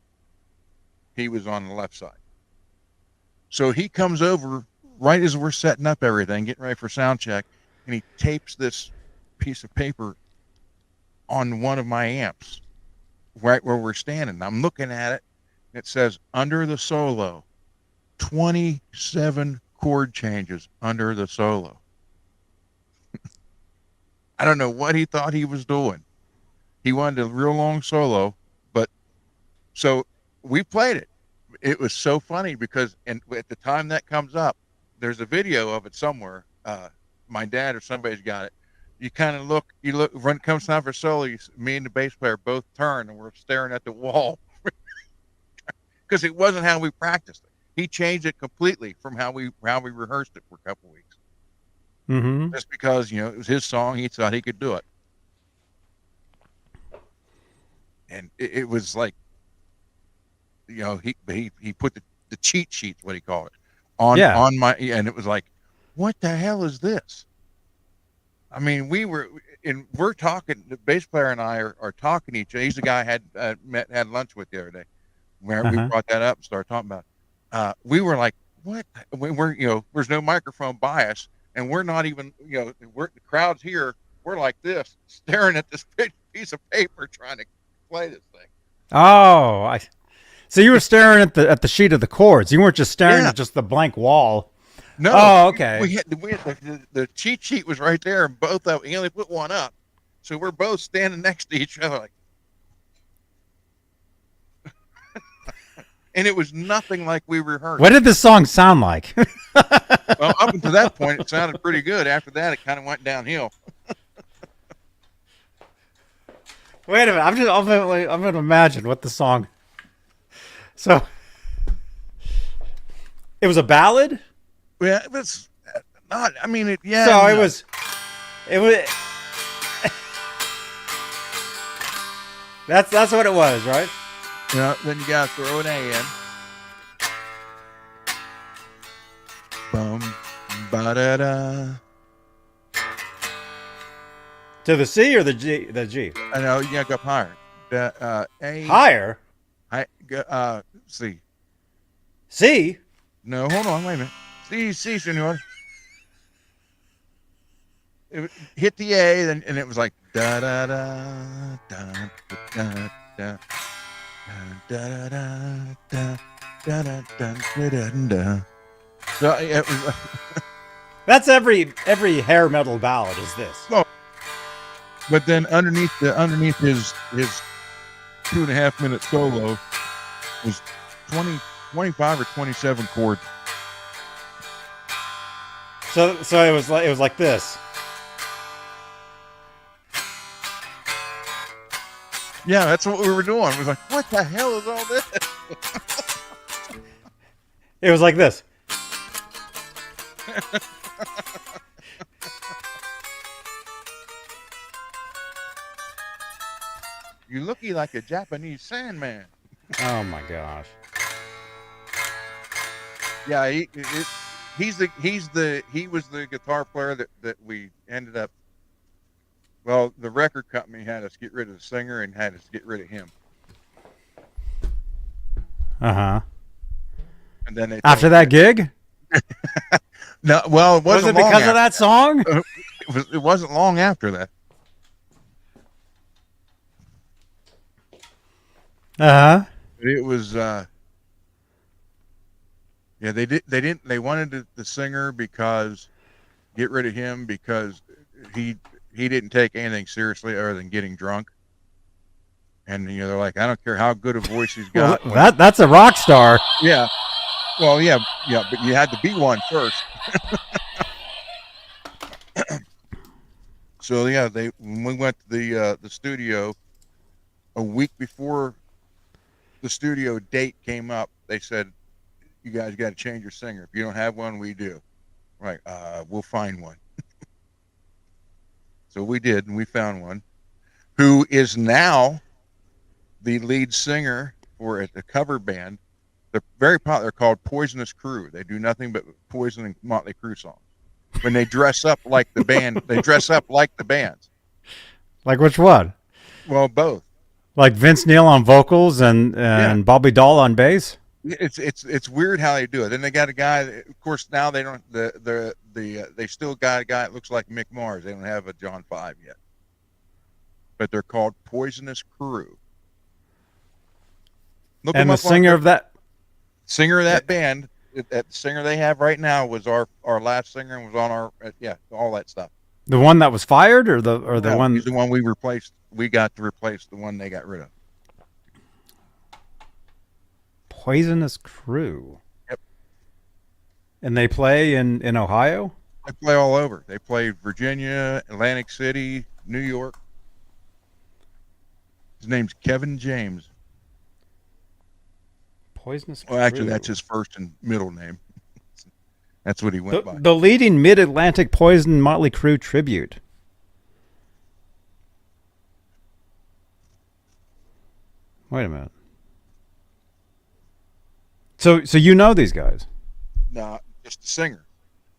He was on the left side. So he comes over right as we're setting up everything, getting ready for sound check, and he tapes this piece of paper on one of my amps right where we're standing. I'm looking at it. It says, under the solo, 27 chord changes under the solo. I don't know what he thought he was doing. He wanted a real long solo, but so we played it. It was so funny because at the time that comes up, there's a video of it somewhere. My dad or somebody's got it. You kind of look, when it comes time for solo, me and the bass player both turn and we're staring at the wall because it wasn't how we practiced it. He changed it completely from how we rehearsed it for a couple of weeks. Mm-hmm. Just because, it was his song, he thought he could do it. And it was like, he put the cheat sheets, what he called it, on my, and it was like, what the hell is this? I mean, we're talking, the bass player and I are talking to each other. He's the guy I had lunch with the other day, where we brought that up and started talking about it. We were like, what? We're, there's no microphone by us, and we're not even, the crowd's here. We're like this, staring at this big piece of paper trying to play this thing. Oh, so you were staring at the sheet of the chords. You weren't just staring at just the blank wall. No. Oh, okay. We had the cheat sheet was right there, and both of he only put one up, so we're both standing next to each other, like, and it was nothing like we rehearsed. What did this song sound like? Well, up until that point, it sounded pretty good. After that, it kind of went downhill. Wait a minute. I'm going to imagine what the song. So, it was a ballad? Yeah, it was not. I mean, it. Yeah. So it was. That's what it was, right? Yeah. Then you got to throw an A in. Bum, ba da da. To the C or the G? The G. I know. You got to go up higher. A. Higher. C. C. No, hold on. Wait a minute. C, senor. It hit the A, and it was like da da da da da da da da da da da da da. So it was. That's every hair metal ballad is this. Oh, but then underneath his 2.5 minute solo was 25 or 27 chords. So it was like this. Yeah, that's what we were doing. It was like, what the hell is all this? It was like this. You're looking like a Japanese Sandman. Oh my gosh. Yeah, he was the guitar player that we ended up. Well, the record company had us get rid of the singer and had us get rid of him. Uh-huh. And then after that gig? No, well, it wasn't was it because of that song? It wasn't long after that. Uh-huh. It was Yeah, they did. They didn't. They wanted the singer because get rid of him because he didn't take anything seriously other than getting drunk. And they're like, I don't care how good a voice he's Well, got. that's a rock star. Yeah. Well, yeah, but you had to be one first. So yeah, when we went to the studio a week before the studio date came up, they said, "You guys got to change your singer. If you don't have one, we do." Right? We'll find one. So we did, and we found one, who is now the lead singer for a cover band. They're very popular. They're called Poisonous Crew. They do nothing but Poison and Motley Crue songs. When they dress up like the band, they dress up like the bands. Like which one? Well, both. Like Vince Neil on vocals and Bobby Dahl on bass. It's weird how they do it. Then they got a guy. Of course, now they don't. They still got a guy that looks like Mick Mars. They don't have a John 5 yet, but they're called Poisonous Crew. Look And the singer of that band, that singer they have right now was our last singer and was on our all that stuff. the one that was fired, or the one. He's the one we replaced. We got to replace the one they got rid of. Poisonous Crew. Yep. And they play in Ohio? They play all over. They play Virginia, Atlantic City, New York. His name's Kevin James. Poisonous Crew. Well, actually, that's his first and middle name. That's what he went by. The leading mid-Atlantic Poison Motley Crue tribute. Wait a minute. So you know these guys? No, just the singer.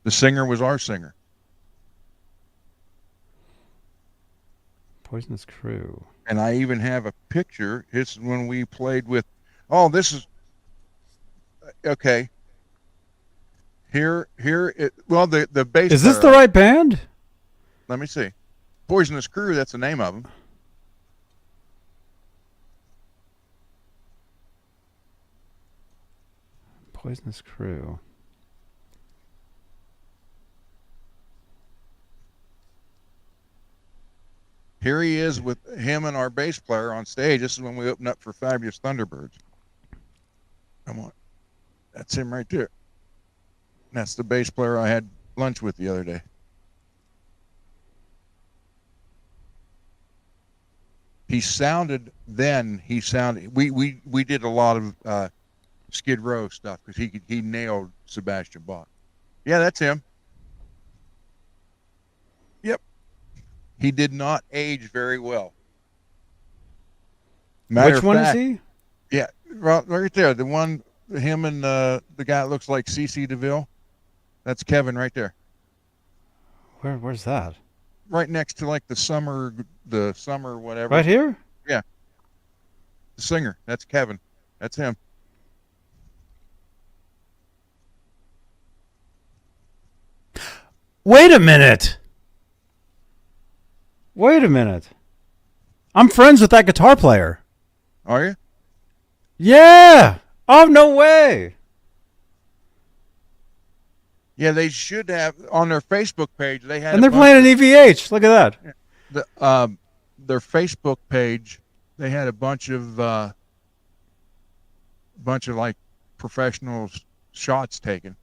The singer was our singer. Poisonous Crew. And I even have a picture. It's when we played with. Oh, this is okay. Here. Well, the bass. Is this the right band? Let me see. Poisonous Crew. That's the name of them. Poisonous Crew. Here he is with him and our bass player on stage. This is when we opened up for Fabulous Thunderbirds. Come on. That's him right there. That's the bass player I had lunch with the other day. We did a lot of Skid Row stuff because he nailed Sebastian Bach. Yeah, that's him. Yep. He did not age very well. Which one is he? Yeah, right there. The one, him and the guy that looks like CeCe DeVille. That's Kevin right there. Where's that? Right next to like the summer whatever. Right here? Yeah. The singer. That's Kevin. That's him. Wait a minute. I'm friends with that guitar player. Are you? Yeah. Oh, no way. Yeah, they should have on their Facebook page. They had, and they're playing an EVH. Look at that. Their Facebook page. They had a bunch of like professional shots taken.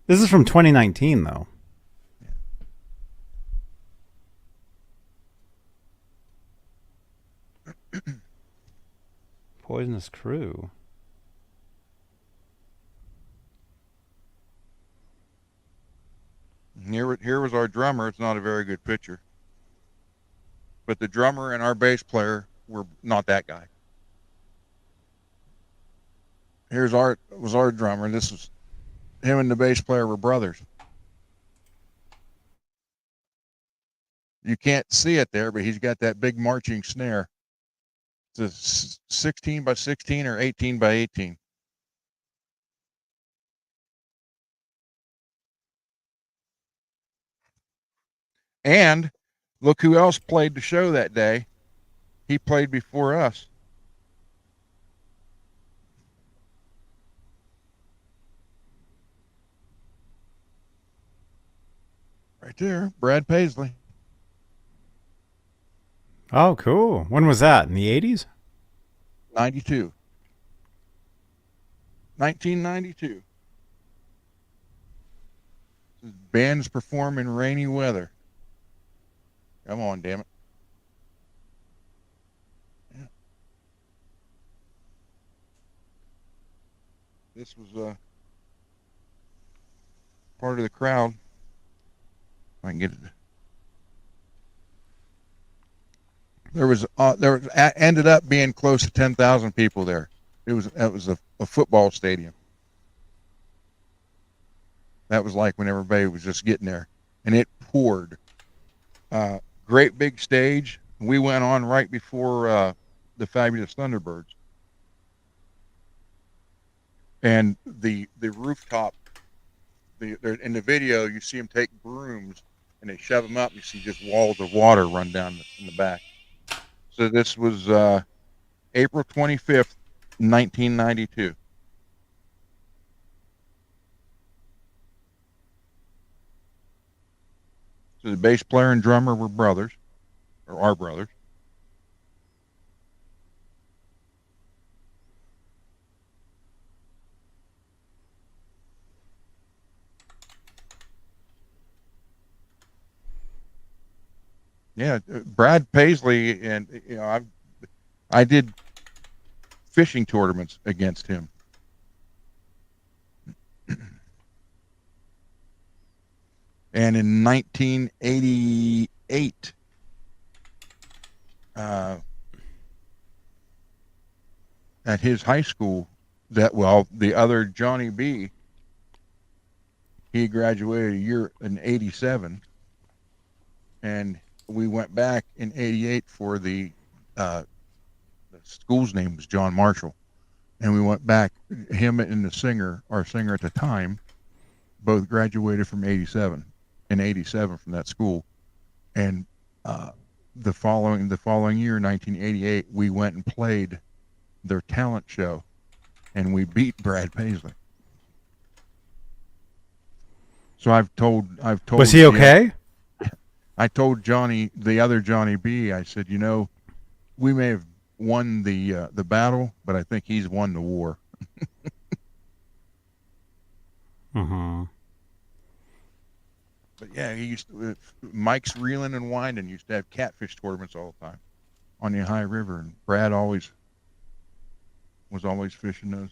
This is from 2019, though. Poisonous Crew. Here was our drummer. It's not a very good picture. But the drummer and our bass player were not that guy. Was our drummer. This was him and the bass player were brothers. You can't see it there, but he's got that big marching snare. It's a 16 by 16 or 18 by 18. And look who else played the show that day. He played before us. Right there, Brad Paisley. Oh, cool. When was that? In the 80s? 92. 1992. Bands perform in rainy weather. Come on, damn it. Yeah. This was part of the crowd. If I can get it. Ended up being close to 10,000 people there. It was a football stadium. That was like when everybody was just getting there, and it poured. Great big stage. We went on right before the Fabulous Thunderbirds, and the rooftop. In the video, you see them take brooms and they shove them up. You see just walls of water run down in the back. So this was April 25th, 1992. So the bass player and drummer were brothers, or are brothers. Yeah, Brad Paisley, and I did fishing tournaments against him. And in 1988, at his high school, the other Johnny B, he graduated a year in 87, and we went back in 88 for the school's name was John Marshall, and we went back, him and our singer at the time, both graduated from 87 from that school, and the following year, 1988, we went and played their talent show, and we beat Brad Paisley. So I've told. Was he okay? I told Johnny, the other Johnny B, I said, we may have won the battle, but I think he's won the war. Mm-hmm. But yeah, he used to, Mike's Reeling and Winding used to have catfish tournaments all the time on the Ohio River, and Brad was always fishing those.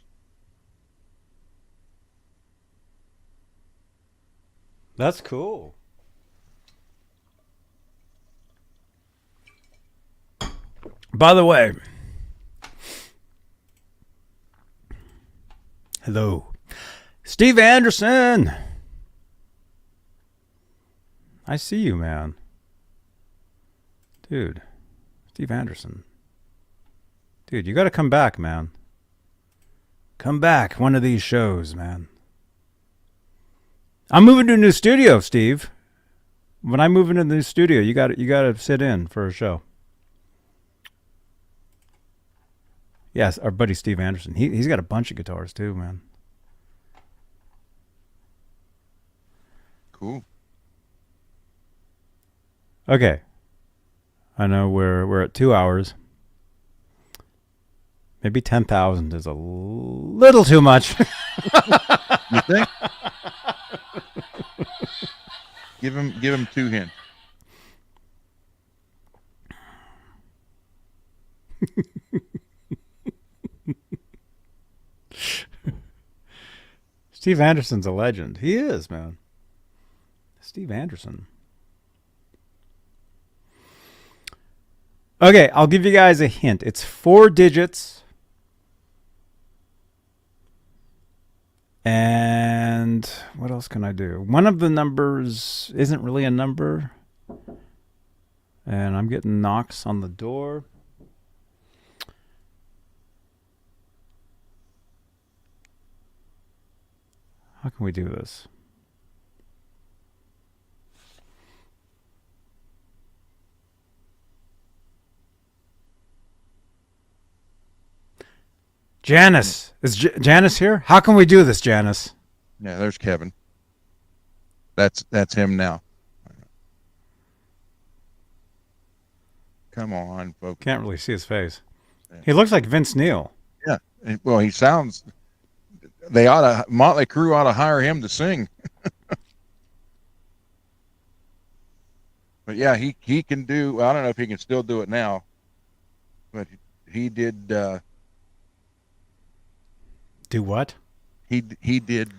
That's cool. By the way, hello, Steve Anderson. I see you, man. Dude, Steve Anderson. Dude, you got to come back, man. Come back one of these shows, man. I'm moving to a new studio, Steve. When I move into the new studio, you got to sit in for a show. Yes, our buddy Steve Anderson. He's got a bunch of guitars too, man. Cool. Okay. I know we're at 2 hours. Maybe 10,000 is a little too much. You think? Give him 2 hints. Steve Anderson's a legend. He is, man. Steve Anderson. Okay, I'll give you guys a hint. It's 4 digits. And what else can I do? One of the numbers isn't really a number. And I'm getting knocks on the door. How can we do this? Janice. Is Janice here? How can we do this, Janice? Yeah, there's Kevin. That's him now. Come on, folks. Can't really see his face. He looks like Vince Neil. Yeah. Well, he sounds. Motley Crue ought to hire him to sing. But yeah, he can do. I don't know if he can still do it now, but he did. Do what? He did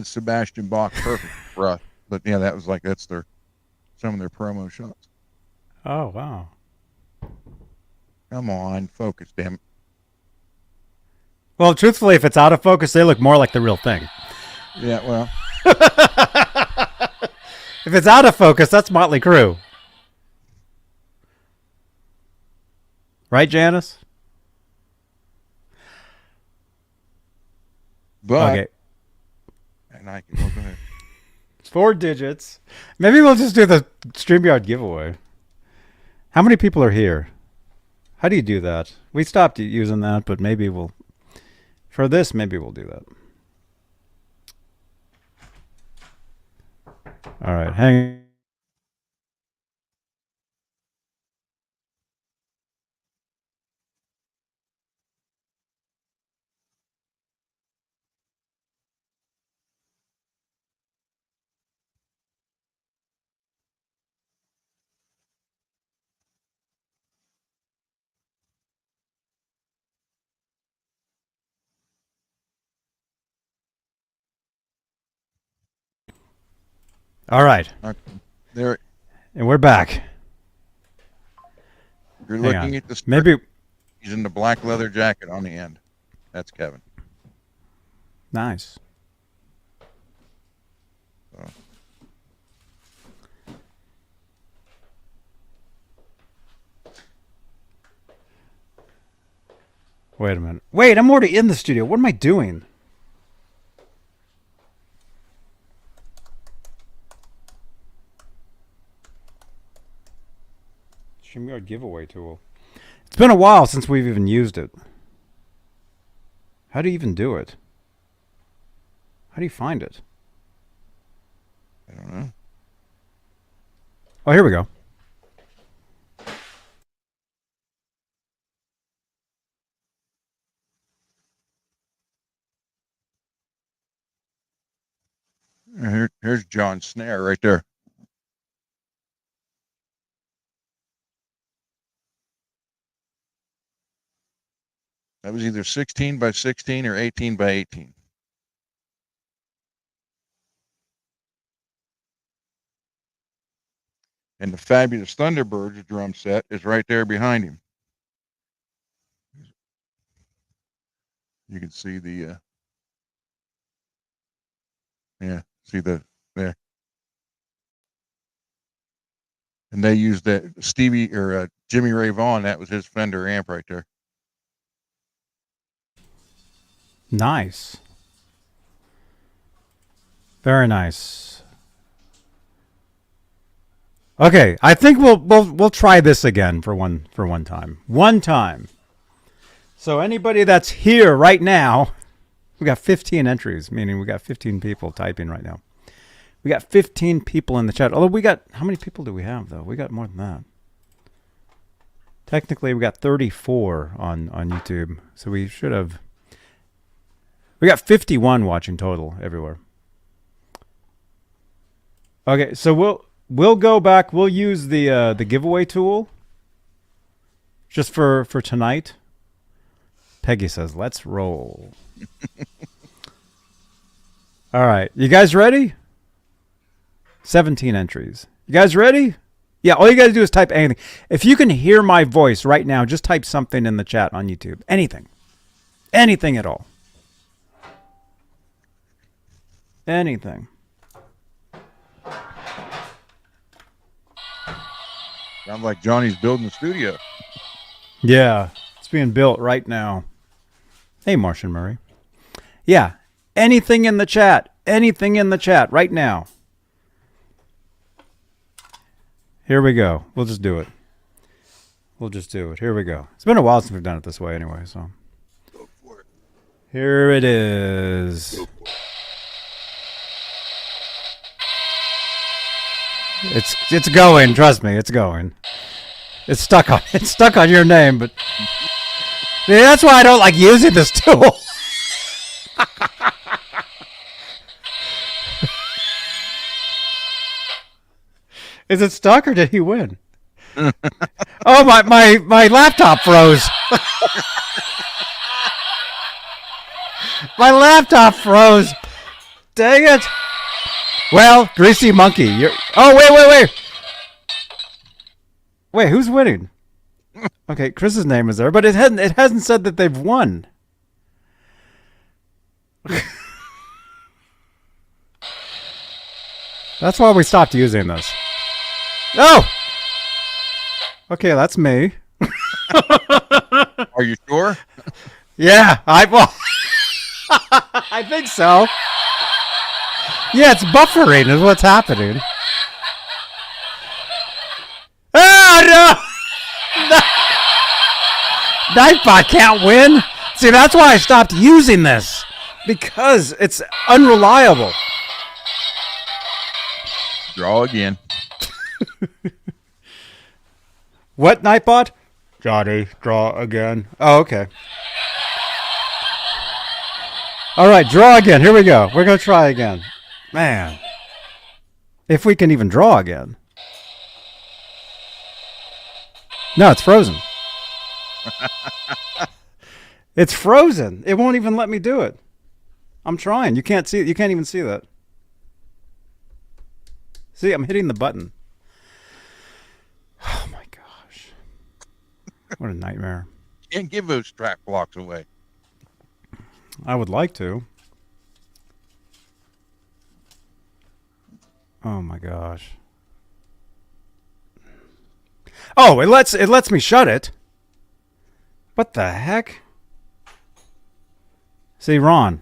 Sebastian Bach perfect for us. But yeah, that's some of their promo shots. Oh wow. Come on, focus, damn it. Well, truthfully, if it's out of focus, they look more like the real thing. Yeah, well. If it's out of focus, that's Motley Crue. Right, Janice? But okay. And I can go ahead. 4 digits. Maybe we'll just do the StreamYard giveaway. How many people are here? How do you do that? We stopped using that, but maybe we'll... For this, maybe we'll do that. All right, hang. All right. Okay. There. And we're back. You're Hang looking on. at the. Maybe. He's in the black leather jacket on the end. That's Kevin. Nice. So. Wait a minute. Wait, I'm already in the studio. What am I doing? StreamYard giveaway tool. It's been a while since we've even used it. How do you even do it? How do you find it? I don't know. Oh, here we go. Here's John Snare right there. That was either 16 by 16 or 18 by 18. And the Fabulous Thunderbirds drum set is right there behind him. You can see the, see there. And they used that Jimmy Ray Vaughan. That was his Fender amp right there. Nice. Very nice. Okay, I think we'll try this again for one time. One time. So anybody that's here right now, we got 15 entries, meaning we got 15 people typing right now. We got 15 people in the chat. Although how many people do we have though? We got more than that. Technically, we got 34 on YouTube. So we should have. We got 51 watching total everywhere. Okay, so we'll go back. We'll use the giveaway tool just for tonight. Peggy says, "Let's roll." All right, you guys ready? 17 entries. You guys ready? Yeah, all you got to do is type anything. If you can hear my voice right now, just type something in the chat on YouTube. Anything. Anything at all. Anything. Sounds like Johnny's building the studio. Yeah, it's being built right now. Hey, Martian Murray. Yeah, anything in the chat. Anything in the chat right now. Here we go. We'll just do it. We'll just do it. Here we go. It's been a while since we've done it this way anyway, so. Go for it. Here it is. It's going. Trust me, it's going. It's stuck on your name, but yeah, that's why I don't like using this tool. Is it stuck or did he win? Oh, my laptop froze. My laptop froze. Dang it. Well, Greasy Monkey, you're... Oh, wait. Wait, who's winning? Okay, Chris's name is there, but it hasn't said that they've won. That's why we stopped using this. Oh! Okay, that's me. Are you sure? Yeah, well, I think so. Yeah, it's buffering is what's happening. Oh, no! Nightbot can't win. See, that's why I stopped using this. Because it's unreliable. Draw again. What, Nightbot? Johnny, draw again. Oh, okay. All right, draw again. Here we go. We're going to try again. Man. If we can even draw again. No, it's frozen. It's frozen. It won't even let me do it. I'm trying. You can't see it. You can't even see that. See, I'm hitting the button. Oh my gosh. What a nightmare. Can't give those track blocks away. I would like to. Oh my gosh. Oh, it lets me shut it. What the heck? See, Ron.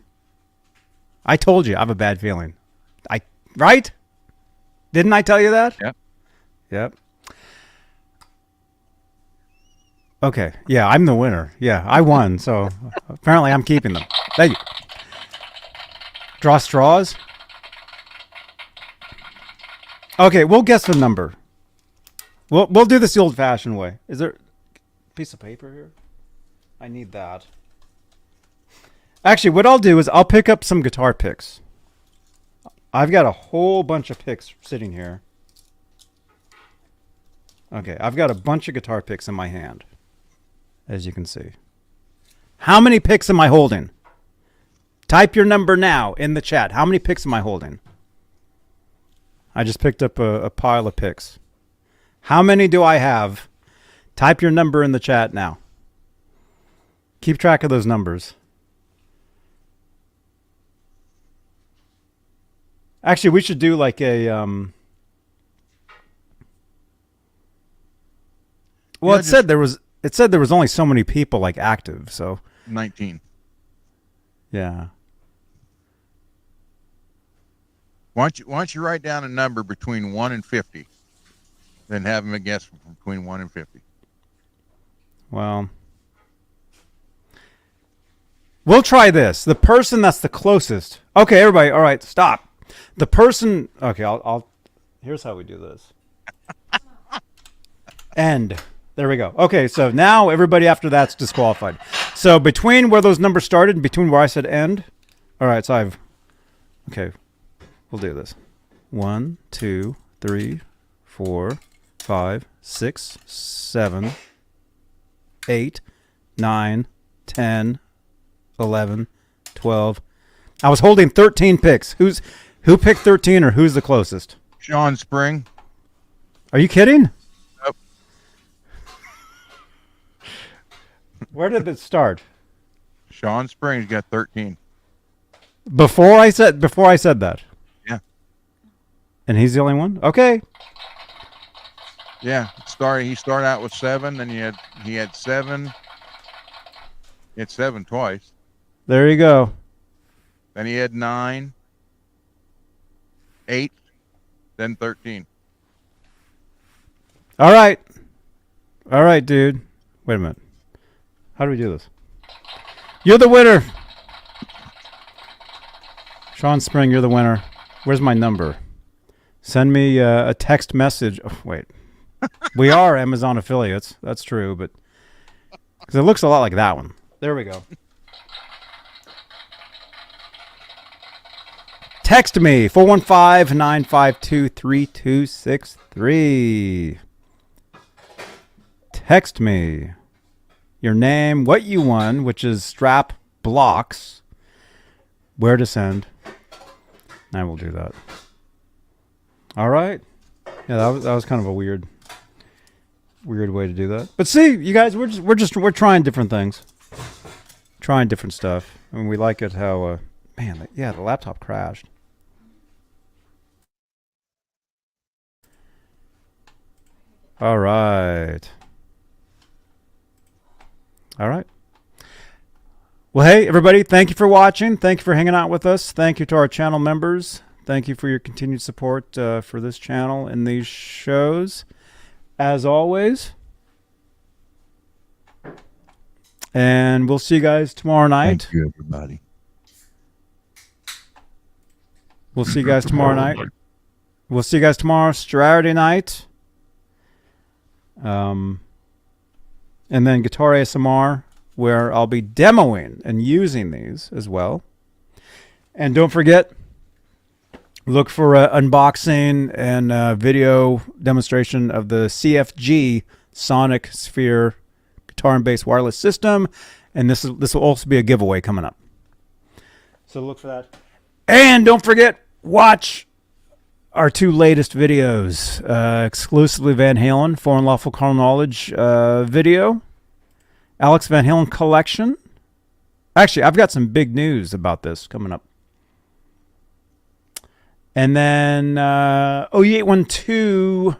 I told you I have a bad feeling. Right? Didn't I tell you that? Yep. Okay. Yeah, I'm the winner. Yeah, I won. So apparently I'm keeping them. Thank you. Draw straws. Okay, we'll guess the number. We'll do this the old-fashioned way. Is there a piece of paper here? I need that. Actually, what I'll do is I'll pick up some guitar picks. I've got a whole bunch of picks sitting here. Okay, I've got a bunch of guitar picks in my hand, as you can see. How many picks am I holding? Type your number now in the chat. How many picks am I holding? I just picked up a pile of picks. How many do I have? Type your number in the chat now. Keep track of those numbers. Actually, we should do like a... Well, it said there was only so many people like active, so 19. Yeah. Why don't you write down a number between 1 and 50, then have them guess between 1 and 50. Well, we'll try this. The person that's the closest. Okay, everybody. All right, stop. The person. Okay, I'll. Here's how we do this. End. There we go. Okay, so now everybody after that's disqualified. So between where those numbers started and between where I said end. All right, so I've. Okay, we'll do this. 1, 2, 3, 4, 5, 6, 7, 8, 9, 10, 11, 12. I was holding 13 picks. Who picked 13 or who's the closest? Sean Spring. Are you kidding? Nope. Where did it start? Sean Spring's got 13. Before I said that. Yeah. And he's the only one? Okay. Yeah. He started out with 7, then he had 7. He had 7 twice. There you go. Then he had 9, 8, then 13. All right. All right, dude. Wait a minute. How do we do this? You're the winner. Sean Spring, you're the winner. Where's my number? Send me a text message. Oh, wait. We are Amazon affiliates. That's true, but because it looks a lot like that one. There we go. Text me 415-952-3263. Text me your name, what you won, which is strap blocks, where to send. I will do that. All right. Yeah, that was kind of a weird way to do that. But see, you guys, we're trying different things, trying different stuff, and we like it how man, yeah, the laptop crashed. All right. All right. Well, hey, everybody, thank you for watching. Thank you for hanging out with us. Thank you to our channel members. Thank you for your continued support for this channel and these shows, as always. And we'll see you guys tomorrow night. Thank you, everybody. We'll see you guys tomorrow night. We'll see you guys tomorrow, Saturday night. And then Guitar ASMR, where I'll be demoing and using these as well. And don't forget, look for unboxing and video demonstration of the CFG Sonic Sphere guitar and bass wireless system. And this will also be a giveaway coming up. So look for that. And don't forget, watch our 2 latest videos, exclusively Van Halen, Foreign Lawful Carnal Knowledge video, Alex Van Halen collection. Actually, I've got some big news about this coming up. And then OE812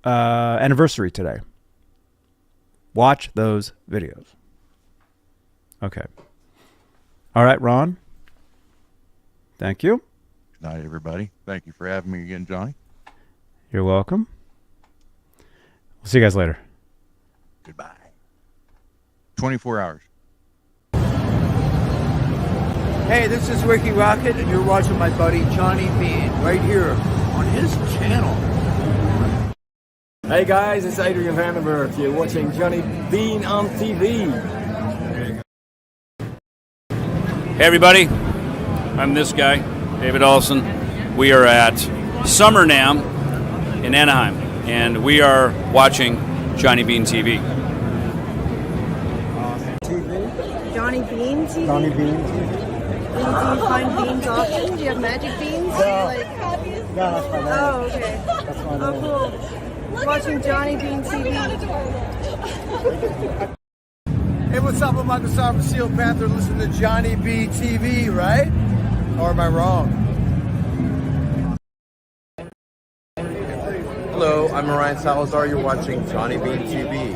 anniversary today. Watch those videos. Okay. All right, Ron. Thank you. Good night, everybody. Thank you for having me again, Johnny. You're welcome. We'll see you guys later. Goodbye. 24 hours. Hey, this is Ricky Rocket, and you're watching my buddy Johnny Beane right here on his channel. Hey guys, it's Adrian Vandenberg. You're watching Johnny Beane on TV. Hey everybody, I'm this guy, David Olson. We are at Summer NAMM in Anaheim, and we are watching Johnny Beane TV. Johnny Beane TV? Johnny Beane TV. Do you find beans often? Do you have magic beans? Yeah, that's my name. Oh, okay. That's my name. Oh, cool. Watching Johnny Beane TV. Hey, what's up? I'm Uncle Star from Steel Panther. Listen to Johnny B TV, right? Or am I wrong? Hello, I'm Ryan Salazar. You're watching Johnny Beane TV.